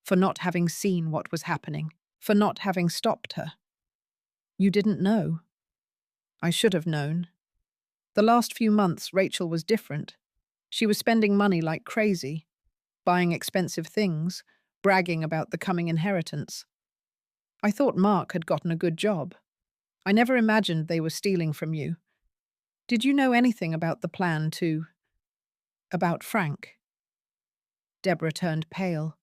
for not having seen what was happening, for not having stopped her. You didn't know. I should have known. The last few months, Rachel was different. She was spending money like crazy, buying expensive things, bragging about the coming inheritance. I thought Mark had gotten a good job. I never imagined they were stealing from you. Did you know anything about the plan about Frank?" Deborah turned pale.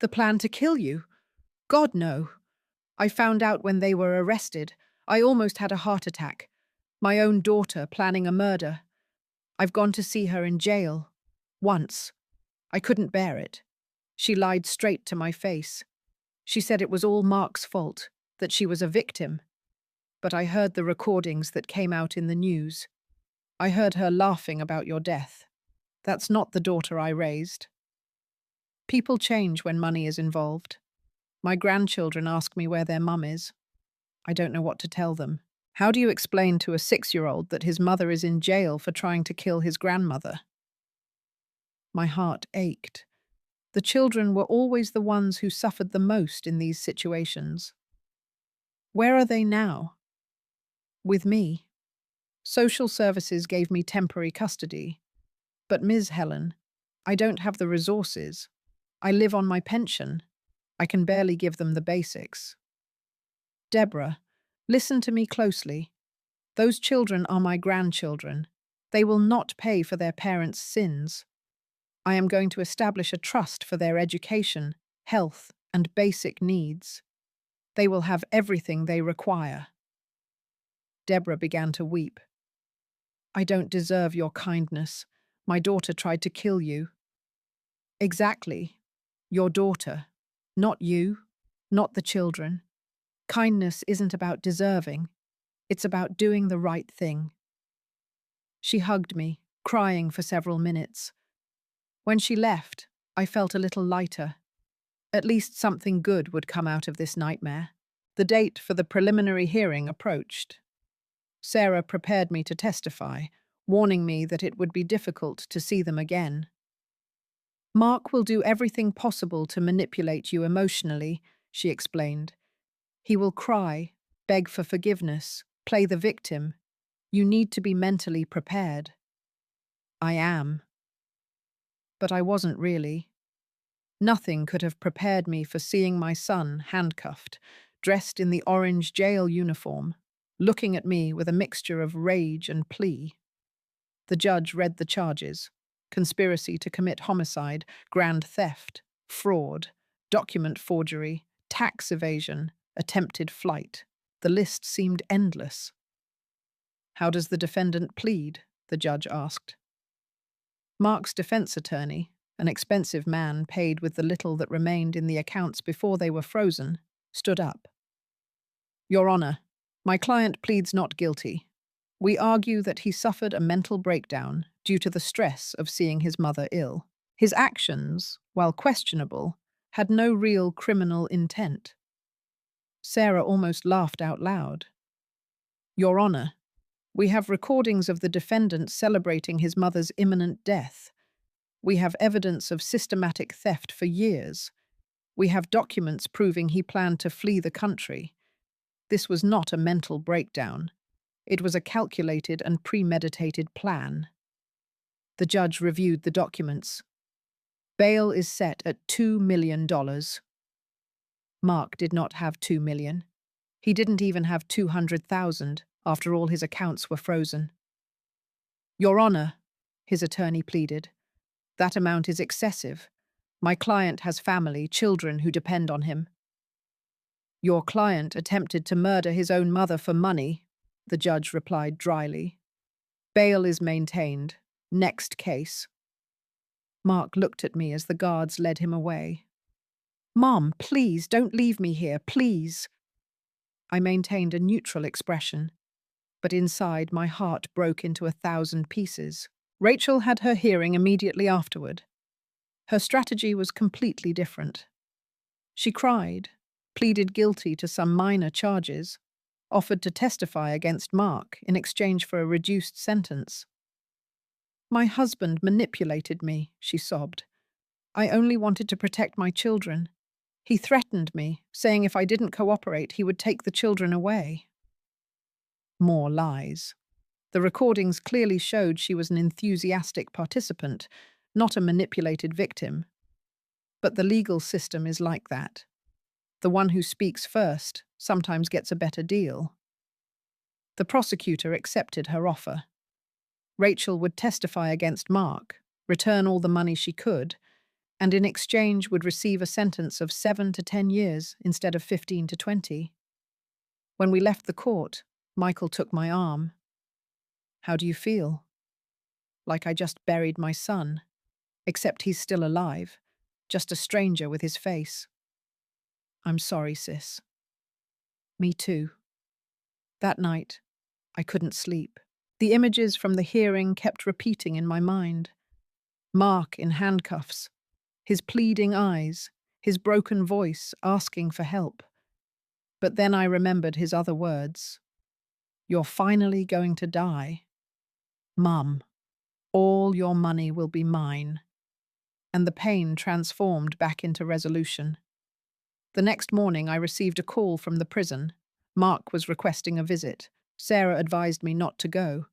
"The plan to kill you? God, no. I found out when they were arrested. I almost had a heart attack. My own daughter planning a murder. I've gone to see her in jail. Once. I couldn't bear it. She lied straight to my face. She said it was all Mark's fault, that she was a victim. But I heard the recordings that came out in the news. I heard her laughing about your death. That's not the daughter I raised. People change when money is involved. My grandchildren ask me where their mum is. I don't know what to tell them. How do you explain to a 6-year-old that his mother is in jail for trying to kill his grandmother?" My heart ached. The children were always the ones who suffered the most in these situations. Where are they now? With me. Social services gave me temporary custody. But Ms. Helen, I don't have the resources. I live on my pension. I can barely give them the basics. Deborah, listen to me closely. Those children are my grandchildren. They will not pay for their parents' sins. I am going to establish a trust for their education, health, and basic needs. They will have everything they require. Deborah began to weep. "I don't deserve your kindness. My daughter tried to kill you." "Exactly. Your daughter. Not you. Not the children. Kindness isn't about deserving. It's about doing the right thing." She hugged me, crying for several minutes. When she left, I felt a little lighter. At least something good would come out of this nightmare. The date for the preliminary hearing approached. Sarah prepared me to testify, warning me that it would be difficult to see them again. "Mark will do everything possible to manipulate you emotionally," she explained. "He will cry, beg for forgiveness, play the victim. You need to be mentally prepared." I am. But I wasn't really. Nothing could have prepared me for seeing my son handcuffed, dressed in the orange jail uniform, looking at me with a mixture of rage and plea. The judge read the charges: conspiracy to commit homicide, grand theft, fraud, document forgery, tax evasion, attempted flight. The list seemed endless. "How does the defendant plead?" the judge asked. Mark's defense attorney, an expensive man paid with the little that remained in the accounts before they were frozen, stood up. "Your Honor, my client pleads not guilty. We argue that he suffered a mental breakdown due to the stress of seeing his mother ill. His actions, while questionable, had no real criminal intent." Sarah almost laughed out loud. "Your Honor, we have recordings of the defendant celebrating his mother's imminent death. We have evidence of systematic theft for years. We have documents proving he planned to flee the country. This was not a mental breakdown. It was a calculated and premeditated plan." The judge reviewed the documents. "Bail is set at $2 million. Mark did not have $2 million. He didn't even have 200,000 after all his accounts were frozen." "Your Honor," his attorney pleaded, "that amount is excessive. My client has family, children who depend on him." "Your client attempted to murder his own mother for money," the judge replied dryly. "Bail is maintained. Next case." Mark looked at me as the guards led him away. "Mom, please, don't leave me here, please." I maintained a neutral expression, but inside my heart broke into 1,000 pieces. Rachel had her hearing immediately afterward. Her strategy was completely different. She cried, pleaded guilty to some minor charges, offered to testify against Mark in exchange for a reduced sentence. "My husband manipulated me," she sobbed. "I only wanted to protect my children. He threatened me, saying if I didn't cooperate, he would take the children away." More lies. The recordings clearly showed she was an enthusiastic participant, not a manipulated victim. But the legal system is like that. The one who speaks first sometimes gets a better deal. The prosecutor accepted her offer. Rachel would testify against Mark, return all the money she could, and in exchange would receive a sentence of 7 to 10 years instead of 15 to 20. When we left the court, Michael took my arm. "How do you feel?" "Like I just buried my son, except he's still alive, just a stranger with his face." "I'm sorry, sis." "Me too." That night, I couldn't sleep. The images from the hearing kept repeating in my mind. Mark in handcuffs, his pleading eyes, his broken voice asking for help. But then I remembered his other words. "You're finally going to die. Mum, all your money will be mine." And the pain transformed back into resolution. The next morning I received a call from the prison. Mark was requesting a visit. Sarah advised me not to go.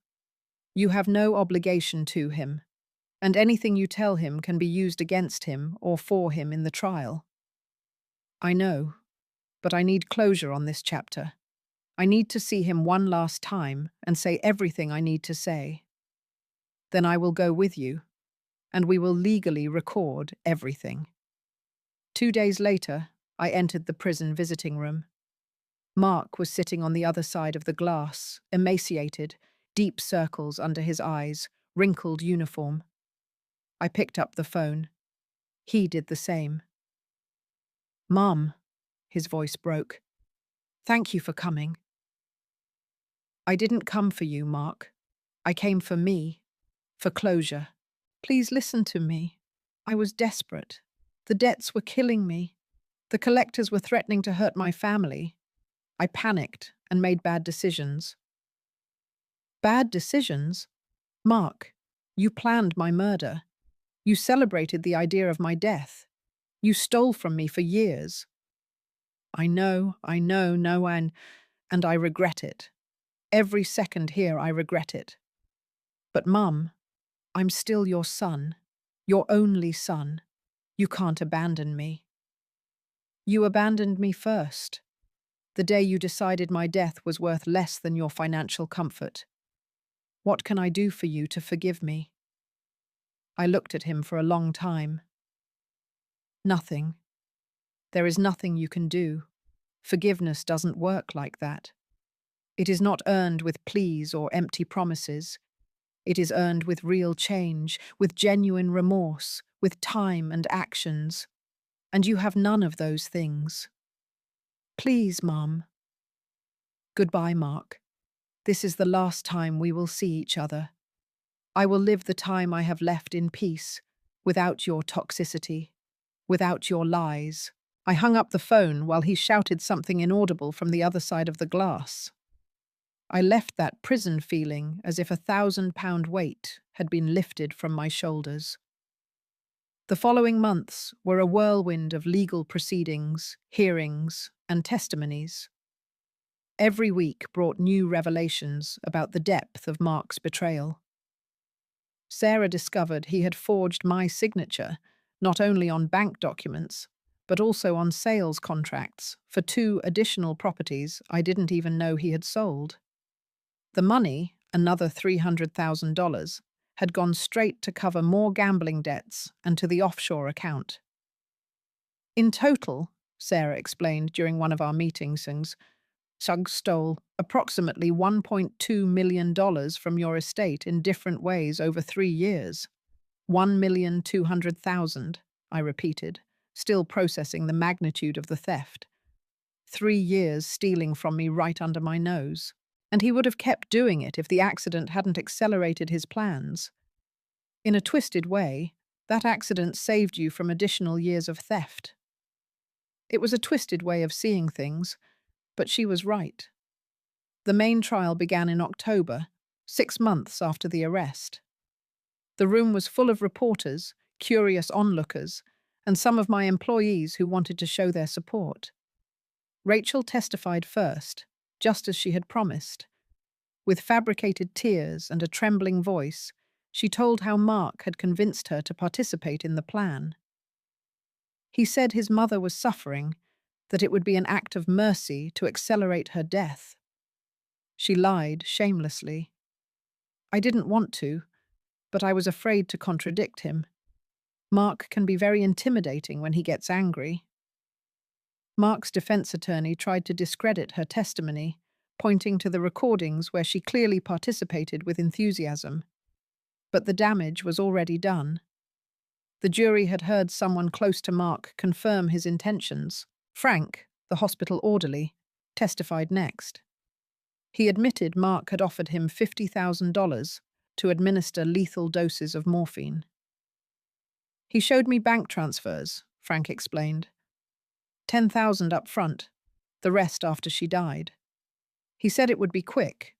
"You have no obligation to him, and anything you tell him can be used against him or for him in the trial." "I know, but I need closure on this chapter. I need to see him one last time and say everything I need to say. Then I will go with you, and we will legally record everything." 2 days later, I entered the prison visiting room. Mark was sitting on the other side of the glass, emaciated, deep circles under his eyes, wrinkled uniform. I picked up the phone. He did the same. "Mum," his voice broke. "Thank you for coming." "I didn't come for you, Mark. I came for me, for closure. Please listen to me. I was desperate. The debts were killing me. The collectors were threatening to hurt my family. I panicked and made bad decisions." "Bad decisions? Mark, you planned my murder. You celebrated the idea of my death. You stole from me for years." I know, no, and I regret it. Every second here I regret it. But Mum, I'm still your son, your only son. You can't abandon me. You abandoned me first, the day you decided my death was worth less than your financial comfort. What can I do for you to forgive me?" I looked at him for a long time. "Nothing. There is nothing you can do. Forgiveness doesn't work like that. It is not earned with pleas or empty promises. It is earned with real change, with genuine remorse, with time and actions. And you have none of those things. Please, Mum." "Goodbye, Mark. This is the last time we will see each other. I will live the time I have left in peace, without your toxicity, without your lies." I hung up the phone while he shouted something inaudible from the other side of the glass. I left that prison feeling as if 1,000-pound weight had been lifted from my shoulders. The following months were a whirlwind of legal proceedings, hearings, and testimonies. Every week brought new revelations about the depth of Mark's betrayal. Sarah discovered he had forged my signature, not only on bank documents, but also on sales contracts for 2 additional properties I didn't even know he had sold. The money, another $300,000, had gone straight to cover more gambling debts and to the offshore account. "In total," Sarah explained during one of our meetings, Suggs stole approximately $1.2 million from your estate in different ways over 3 years. 1,200,000, I repeated, still processing the magnitude of the theft. 3 years stealing from me right under my nose. And he would have kept doing it if the accident hadn't accelerated his plans. In a twisted way, that accident saved you from additional years of theft. It was a twisted way of seeing things, but she was right. The main trial began in October, 6 months after the arrest. The room was full of reporters, curious onlookers, and some of my employees who wanted to show their support. Rachel testified first, just as she had promised. With fabricated tears and a trembling voice, she told how Mark had convinced her to participate in the plan. He said his mother was suffering, that it would be an act of mercy to accelerate her death. She lied shamelessly. I didn't want to, but I was afraid to contradict him. Mark can be very intimidating when he gets angry. Mark's defense attorney tried to discredit her testimony, pointing to the recordings where she clearly participated with enthusiasm. But the damage was already done. The jury had heard someone close to Mark confirm his intentions. Frank, the hospital orderly, testified next. He admitted Mark had offered him $50,000 to administer lethal doses of morphine. He showed me bank transfers, Frank explained. $10,000 up front, the rest after she died. He said it would be quick,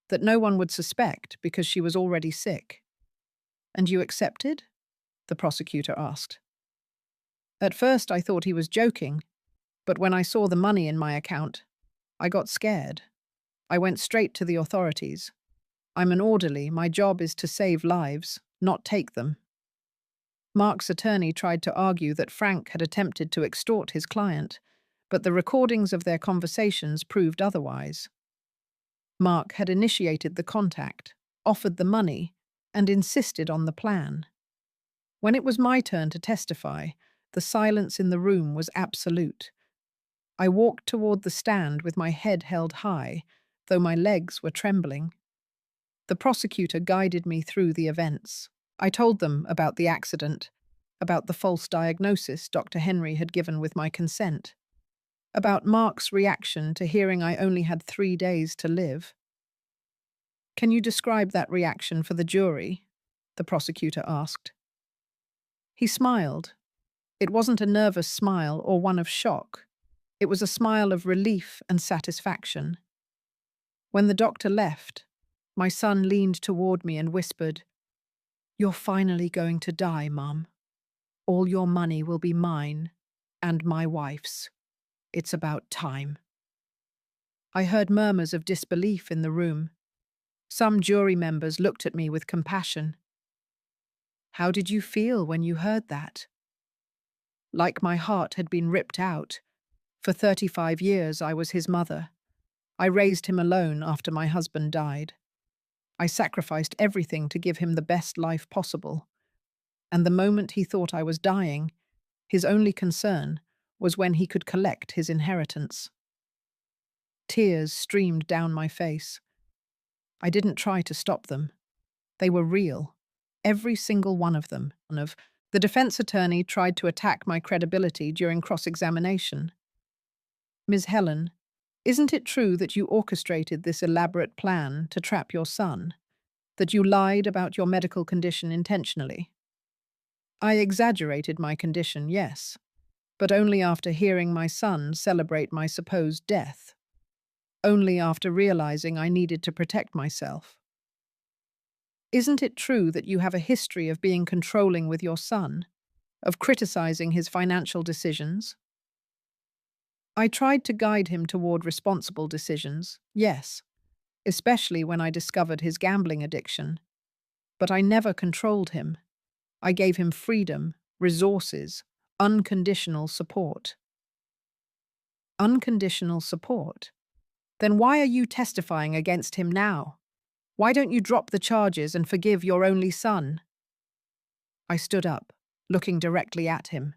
that no one would suspect because she was already sick. And you accepted? The prosecutor asked. At first I thought he was joking, but when I saw the money in my account, I got scared. I went straight to the authorities. I'm an orderly, my job is to save lives, not take them. Mark's attorney tried to argue that Frank had attempted to extort his client, but the recordings of their conversations proved otherwise. Mark had initiated the contact, offered the money, and insisted on the plan. When it was my turn to testify, the silence in the room was absolute. I walked toward the stand with my head held high, though my legs were trembling. The prosecutor guided me through the events. I told them about the accident, about the false diagnosis Dr. Henry had given with my consent, about Mark's reaction to hearing I only had 3 days to live. Can you describe that reaction for the jury? The prosecutor asked. He smiled. It wasn't a nervous smile or one of shock. It was a smile of relief and satisfaction. When the doctor left, my son leaned toward me and whispered, "You're finally going to die, Mum. All your money will be mine and my wife's. It's about time." I heard murmurs of disbelief in the room. Some jury members looked at me with compassion. How did you feel when you heard that? Like my heart had been ripped out. For 35 years I was his mother. I raised him alone after my husband died. I sacrificed everything to give him the best life possible. And the moment he thought I was dying, his only concern was when he could collect his inheritance. Tears streamed down my face. I didn't try to stop them. They were real. Every single one of them. The defense attorney tried to attack my credibility during cross-examination. Ms. Helen, isn't it true that you orchestrated this elaborate plan to trap your son? That you lied about your medical condition intentionally? I exaggerated my condition, yes, but only after hearing my son celebrate my supposed death. Only after realizing I needed to protect myself. Isn't it true that you have a history of being controlling with your son, of criticizing his financial decisions? I tried to guide him toward responsible decisions, yes, especially when I discovered his gambling addiction. But I never controlled him. I gave him freedom, resources, unconditional support. Unconditional support? Then why are you testifying against him now? Why don't you drop the charges and forgive your only son? I stood up, looking directly at him.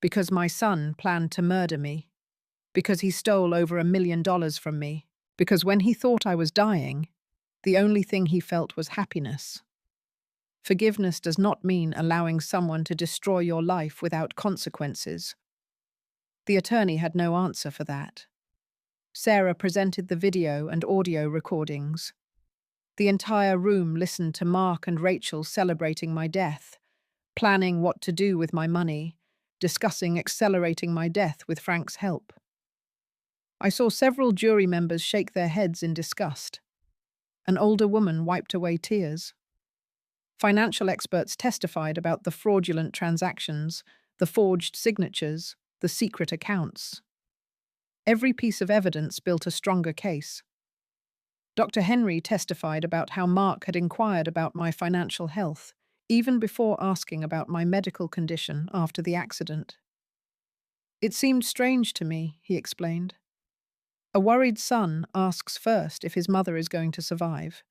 Because my son planned to murder me. Because he stole over $1 million from me. Because when he thought I was dying, the only thing he felt was happiness. Forgiveness does not mean allowing someone to destroy your life without consequences. The attorney had no answer for that. Sarah presented the video and audio recordings. The entire room listened to Mark and Rachel celebrating my death, planning what to do with my money, discussing accelerating my death with Frank's help. I saw several jury members shake their heads in disgust. An older woman wiped away tears. Financial experts testified about the fraudulent transactions, the forged signatures, the secret accounts. Every piece of evidence built a stronger case. Dr. Henry testified about how Mark had inquired about my financial health, even before asking about my medical condition after the accident. It seemed strange to me, he explained. A worried son asks first if his mother is going to survive.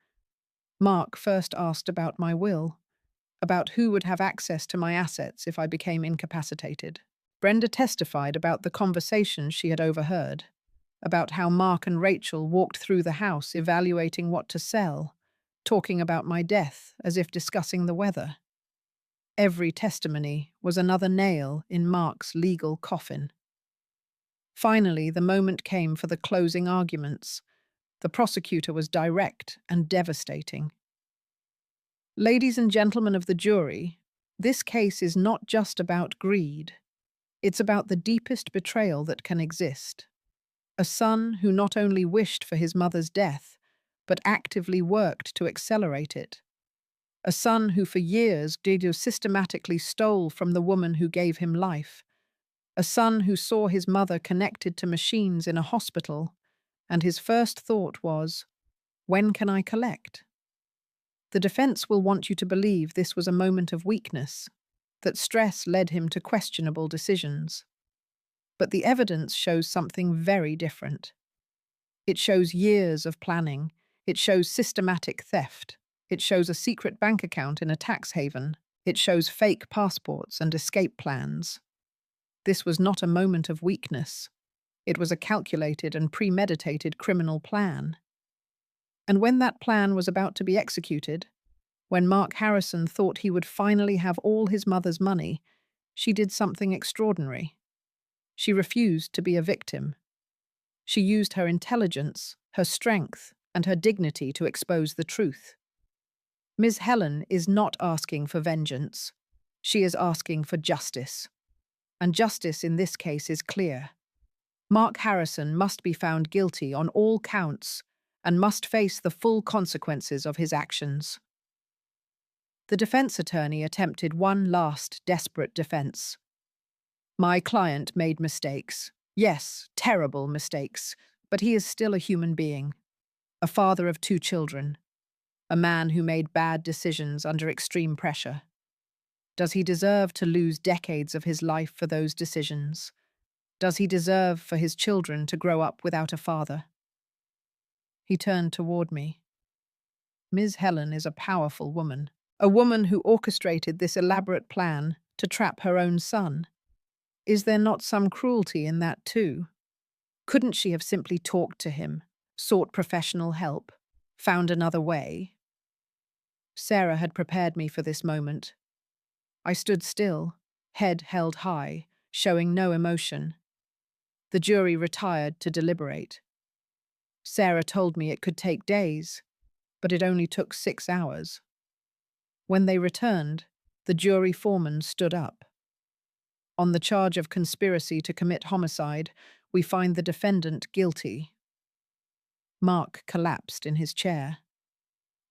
Mark first asked about my will, about who would have access to my assets if I became incapacitated. Brenda testified about the conversations she had overheard, about how Mark and Rachel walked through the house evaluating what to sell, talking about my death as if discussing the weather. Every testimony was another nail in Mark's legal coffin. Finally, the moment came for the closing arguments. The prosecutor was direct and devastating. Ladies and gentlemen of the jury, this case is not just about greed. It's about the deepest betrayal that can exist. A son who not only wished for his mother's death, but actively worked to accelerate it. A son who for years DiL systematically stole from the woman who gave him life. A son who saw his mother connected to machines in a hospital, and his first thought was, when can I collect? The defense will want you to believe this was a moment of weakness, that stress led him to questionable decisions. But the evidence shows something very different. It shows years of planning. It shows systematic theft. It shows a secret bank account in a tax haven. It shows fake passports and escape plans. This was not a moment of weakness. It was a calculated and premeditated criminal plan. And when that plan was about to be executed, when Mark Harrison thought he would finally have all his mother's money, she did something extraordinary. She refused to be a victim. She used her intelligence, her strength, and her dignity to expose the truth. Ms. Helen is not asking for vengeance. She is asking for justice. And justice in this case is clear. Mark Harrison must be found guilty on all counts and must face the full consequences of his actions. The defense attorney attempted one last desperate defense. My client made mistakes. Yes, terrible mistakes, but he is still a human being, a father of 2 children, a man who made bad decisions under extreme pressure. Does he deserve to lose decades of his life for those decisions? Does he deserve for his children to grow up without a father? He turned toward me. Ms. Helen is a powerful woman, a woman who orchestrated this elaborate plan to trap her own son. Is there not some cruelty in that too? Couldn't she have simply talked to him, sought professional help, found another way? Sarah had prepared me for this moment. I stood still, head held high, showing no emotion. The jury retired to deliberate. Sarah told me it could take days, but it only took 6 hours. When they returned, the jury foreman stood up. On the charge of conspiracy to commit homicide, we find the defendant guilty. Mark collapsed in his chair.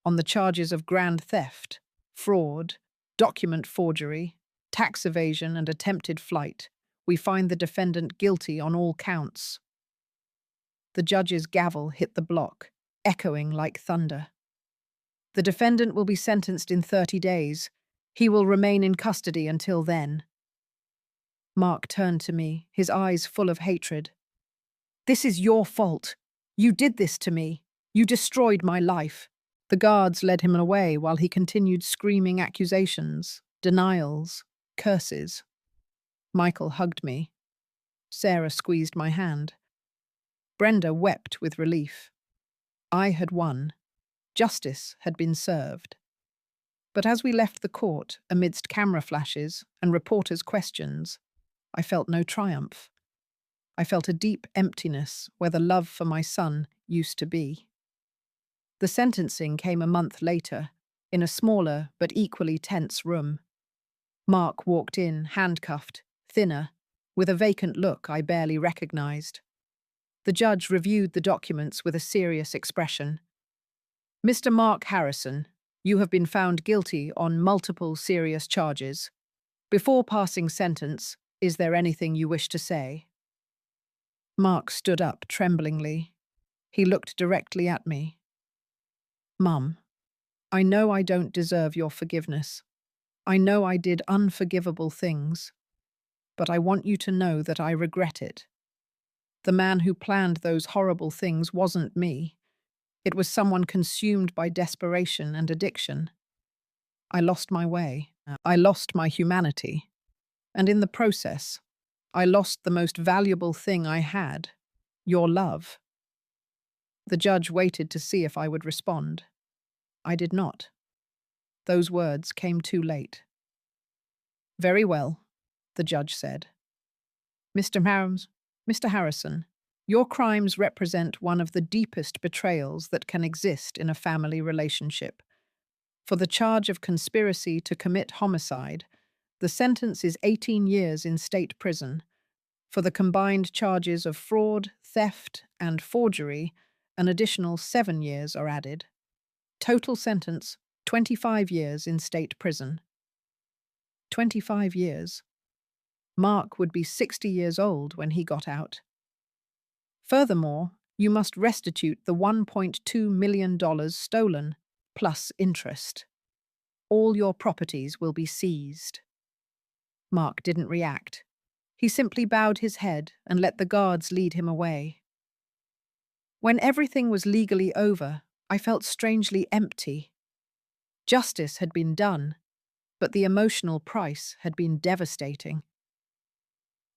On the charges of grand theft, fraud, document forgery, tax evasion, and attempted flight, we find the defendant guilty on all counts. The judge's gavel hit the block, echoing like thunder. The defendant will be sentenced in 30 days. He will remain in custody until then. Mark turned to me, his eyes full of hatred. This is your fault. You did this to me. You destroyed my life. The guards led him away while he continued screaming accusations, denials, curses. Michael hugged me. Sarah squeezed my hand. Brenda wept with relief. I had won. Justice had been served. But as we left the court, amidst camera flashes and reporters' questions, I felt no triumph. I felt a deep emptiness where the love for my son used to be. The sentencing came a month later, in a smaller but equally tense room. Mark walked in, handcuffed, thinner, with a vacant look I barely recognized. The judge reviewed the documents with a serious expression. Mr. Mark Harrison, you have been found guilty on multiple serious charges. Before passing sentence, is there anything you wish to say? Mark stood up tremblingly. He looked directly at me. Mum, I know I don't deserve your forgiveness. I know I did unforgivable things. But I want you to know that I regret it. The man who planned those horrible things wasn't me. It was someone consumed by desperation and addiction. I lost my way. I lost my humanity. And in the process, I lost the most valuable thing I had, your love. The judge waited to see if I would respond. I did not. Those words came too late. Very well, the judge said. Mr. Harrison, your crimes represent one of the deepest betrayals that can exist in a family relationship. For the charge of conspiracy to commit homicide, the sentence is 18 years in state prison. For the combined charges of fraud, theft, and forgery, an additional 7 years are added. Total sentence, 25 years in state prison. 25 years. Mark would be 60 years old when he got out. Furthermore, you must restitute the $1.2 million stolen, plus interest. All your properties will be seized. Mark didn't react. He simply bowed his head and let the guards lead him away. When everything was legally over, I felt strangely empty. Justice had been done, but the emotional price had been devastating.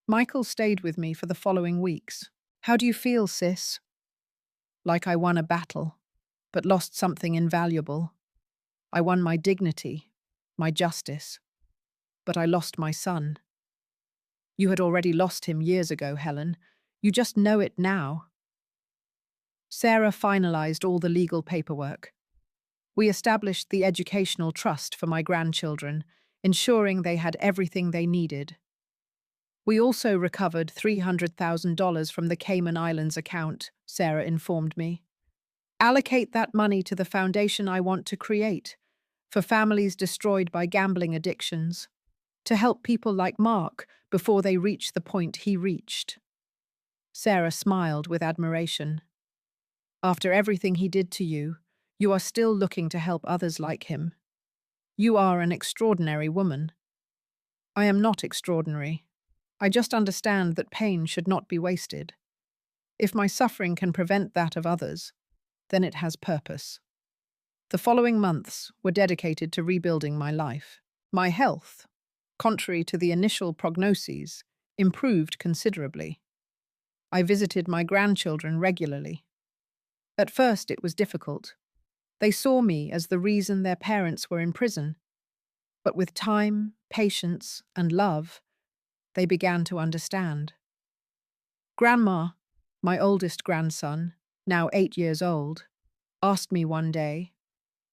Michael stayed with me for the following weeks. How do you feel, sis? Like I won a battle, but lost something invaluable. I won my dignity, my justice, but I lost my son. You had already lost him years ago, Helen. You just know it now. Sarah finalized all the legal paperwork. We established the educational trust for my grandchildren, ensuring they had everything they needed. We also recovered $300,000 from the Cayman Islands account, Sarah informed me. Allocate that money to the foundation I want to create, for families destroyed by gambling addictions, to help people like Mark before they reach the point he reached. Sarah smiled with admiration. After everything he did to you, you are still looking to help others like him. You are an extraordinary woman. I am not extraordinary. I just understand that pain should not be wasted. If my suffering can prevent that of others, then it has purpose. The following months were dedicated to rebuilding my life. My health, contrary to the initial prognoses, improved considerably. I visited my grandchildren regularly. At first it was difficult. They saw me as the reason their parents were in prison. But with time, patience, and love, they began to understand. Grandma, my oldest grandson, now 8 years old, asked me one day,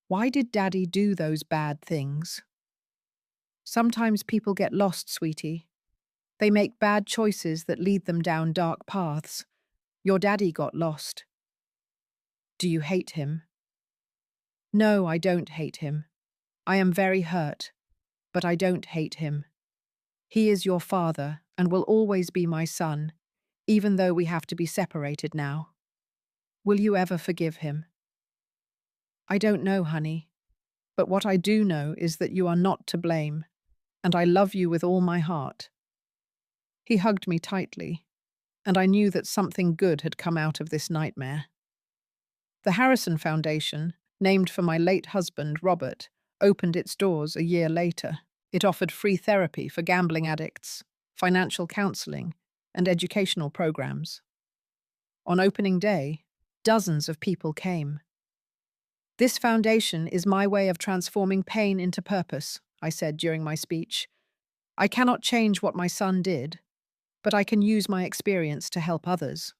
"Why did Daddy do those bad things?" Sometimes people get lost, sweetie. They make bad choices that lead them down dark paths. Your daddy got lost. Do you hate him? No, I don't hate him. I am very hurt, but I don't hate him. He is your father and will always be my son, even though we have to be separated now. Will you ever forgive him? I don't know, honey, but what I do know is that you are not to blame, and I love you with all my heart. He hugged me tightly, and I knew that something good had come out of this nightmare. The Harrison Foundation, named for my late husband, Robert, opened its doors a year later. It offered free therapy for gambling addicts, financial counseling, and educational programs. On opening day, dozens of people came. This foundation is my way of transforming pain into purpose, I said during my speech. I cannot change what my son did, but I can use my experience to help others.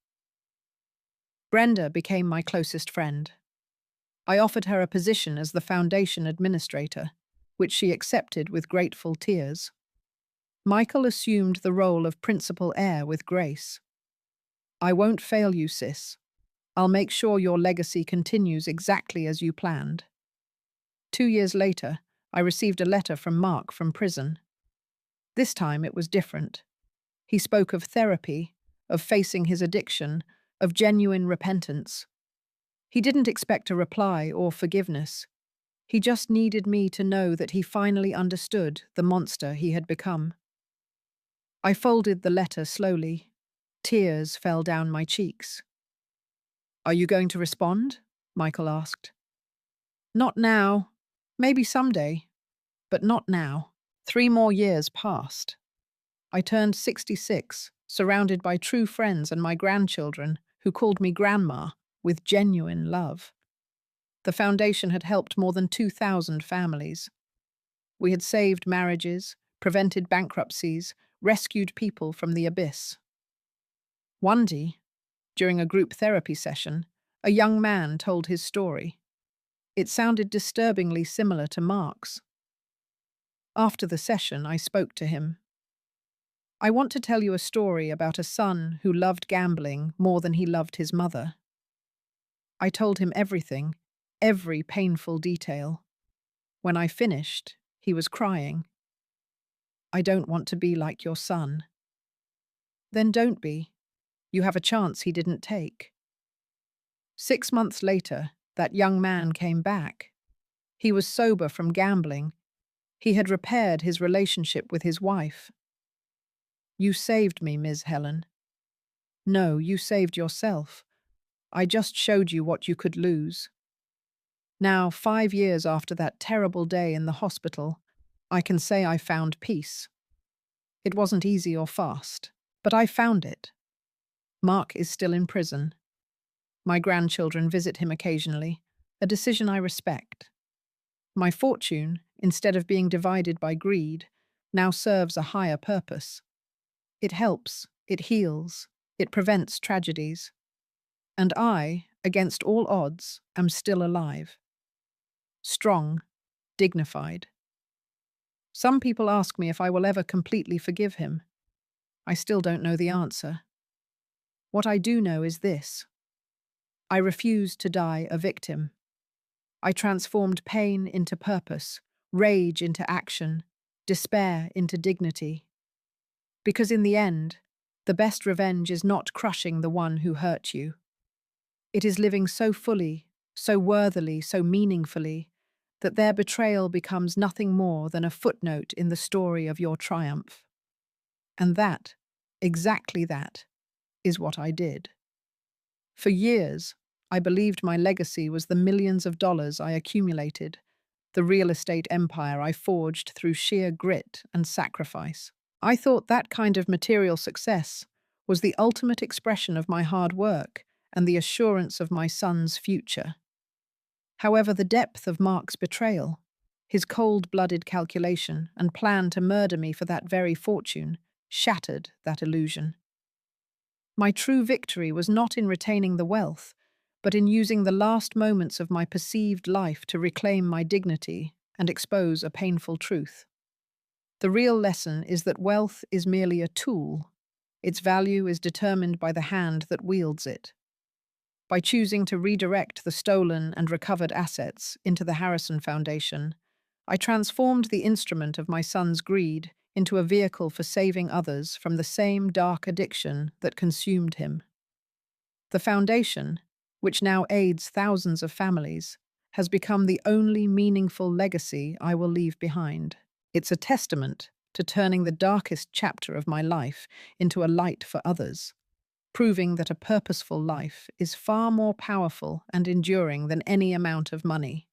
Brenda became my closest friend. I offered her a position as the foundation administrator, which she accepted with grateful tears. Michael assumed the role of principal heir with grace. I won't fail you, sis. I'll make sure your legacy continues exactly as you planned. 2 years later, I received a letter from Mark from prison. This time it was different. He spoke of therapy, of facing his addiction, of genuine repentance. He didn't expect a reply or forgiveness. He just needed me to know that he finally understood the monster he had become. I folded the letter slowly. Tears fell down my cheeks. "Are you going to respond?" Michael asked. "Not now. Maybe someday. But not now." 3 more years passed. I turned 66, surrounded by true friends and my grandchildren, who called me Grandma, with genuine love. The foundation had helped more than 2,000 families. We had saved marriages, prevented bankruptcies, rescued people from the abyss. One day, during a group therapy session, a young man told his story. It sounded disturbingly similar to Mark's. After the session, I spoke to him. "I want to tell you a story about a son who loved gambling more than he loved his mother." I told him everything, every painful detail. When I finished, he was crying. "I don't want to be like your son." "Then don't be. You have a chance he didn't take." 6 months later, that young man came back. He was sober from gambling. He had repaired his relationship with his wife. "You saved me, Ms. Helen." "No, you saved yourself. I just showed you what you could lose." Now, 5 years after that terrible day in the hospital, I can say I found peace. It wasn't easy or fast, but I found it. Mark is still in prison. My grandchildren visit him occasionally, a decision I respect. My fortune, instead of being divided by greed, now serves a higher purpose. It helps, it heals, it prevents tragedies. And I, against all odds, am still alive. Strong, dignified. Some people ask me if I will ever completely forgive him. I still don't know the answer. What I do know is this: I refused to die a victim. I transformed pain into purpose, rage into action, despair into dignity. Because in the end, the best revenge is not crushing the one who hurt you. It is living so fully, so worthily, so meaningfully, that their betrayal becomes nothing more than a footnote in the story of your triumph. And that, exactly that, is what I did. For years, I believed my legacy was the millions of dollars I accumulated, the real estate empire I forged through sheer grit and sacrifice. I thought that kind of material success was the ultimate expression of my hard work and the assurance of my son's future. However, the depth of Mark's betrayal, his cold-blooded calculation and plan to murder me for that very fortune, shattered that illusion. My true victory was not in retaining the wealth, but in using the last moments of my perceived life to reclaim my dignity and expose a painful truth. The real lesson is that wealth is merely a tool. Its value is determined by the hand that wields it. By choosing to redirect the stolen and recovered assets into the Harrison Foundation, I transformed the instrument of my son's greed into a vehicle for saving others from the same dark addiction that consumed him. The foundation, which now aids thousands of families, has become the only meaningful legacy I will leave behind. It's a testament to turning the darkest chapter of my life into a light for others, proving that a purposeful life is far more powerful and enduring than any amount of money.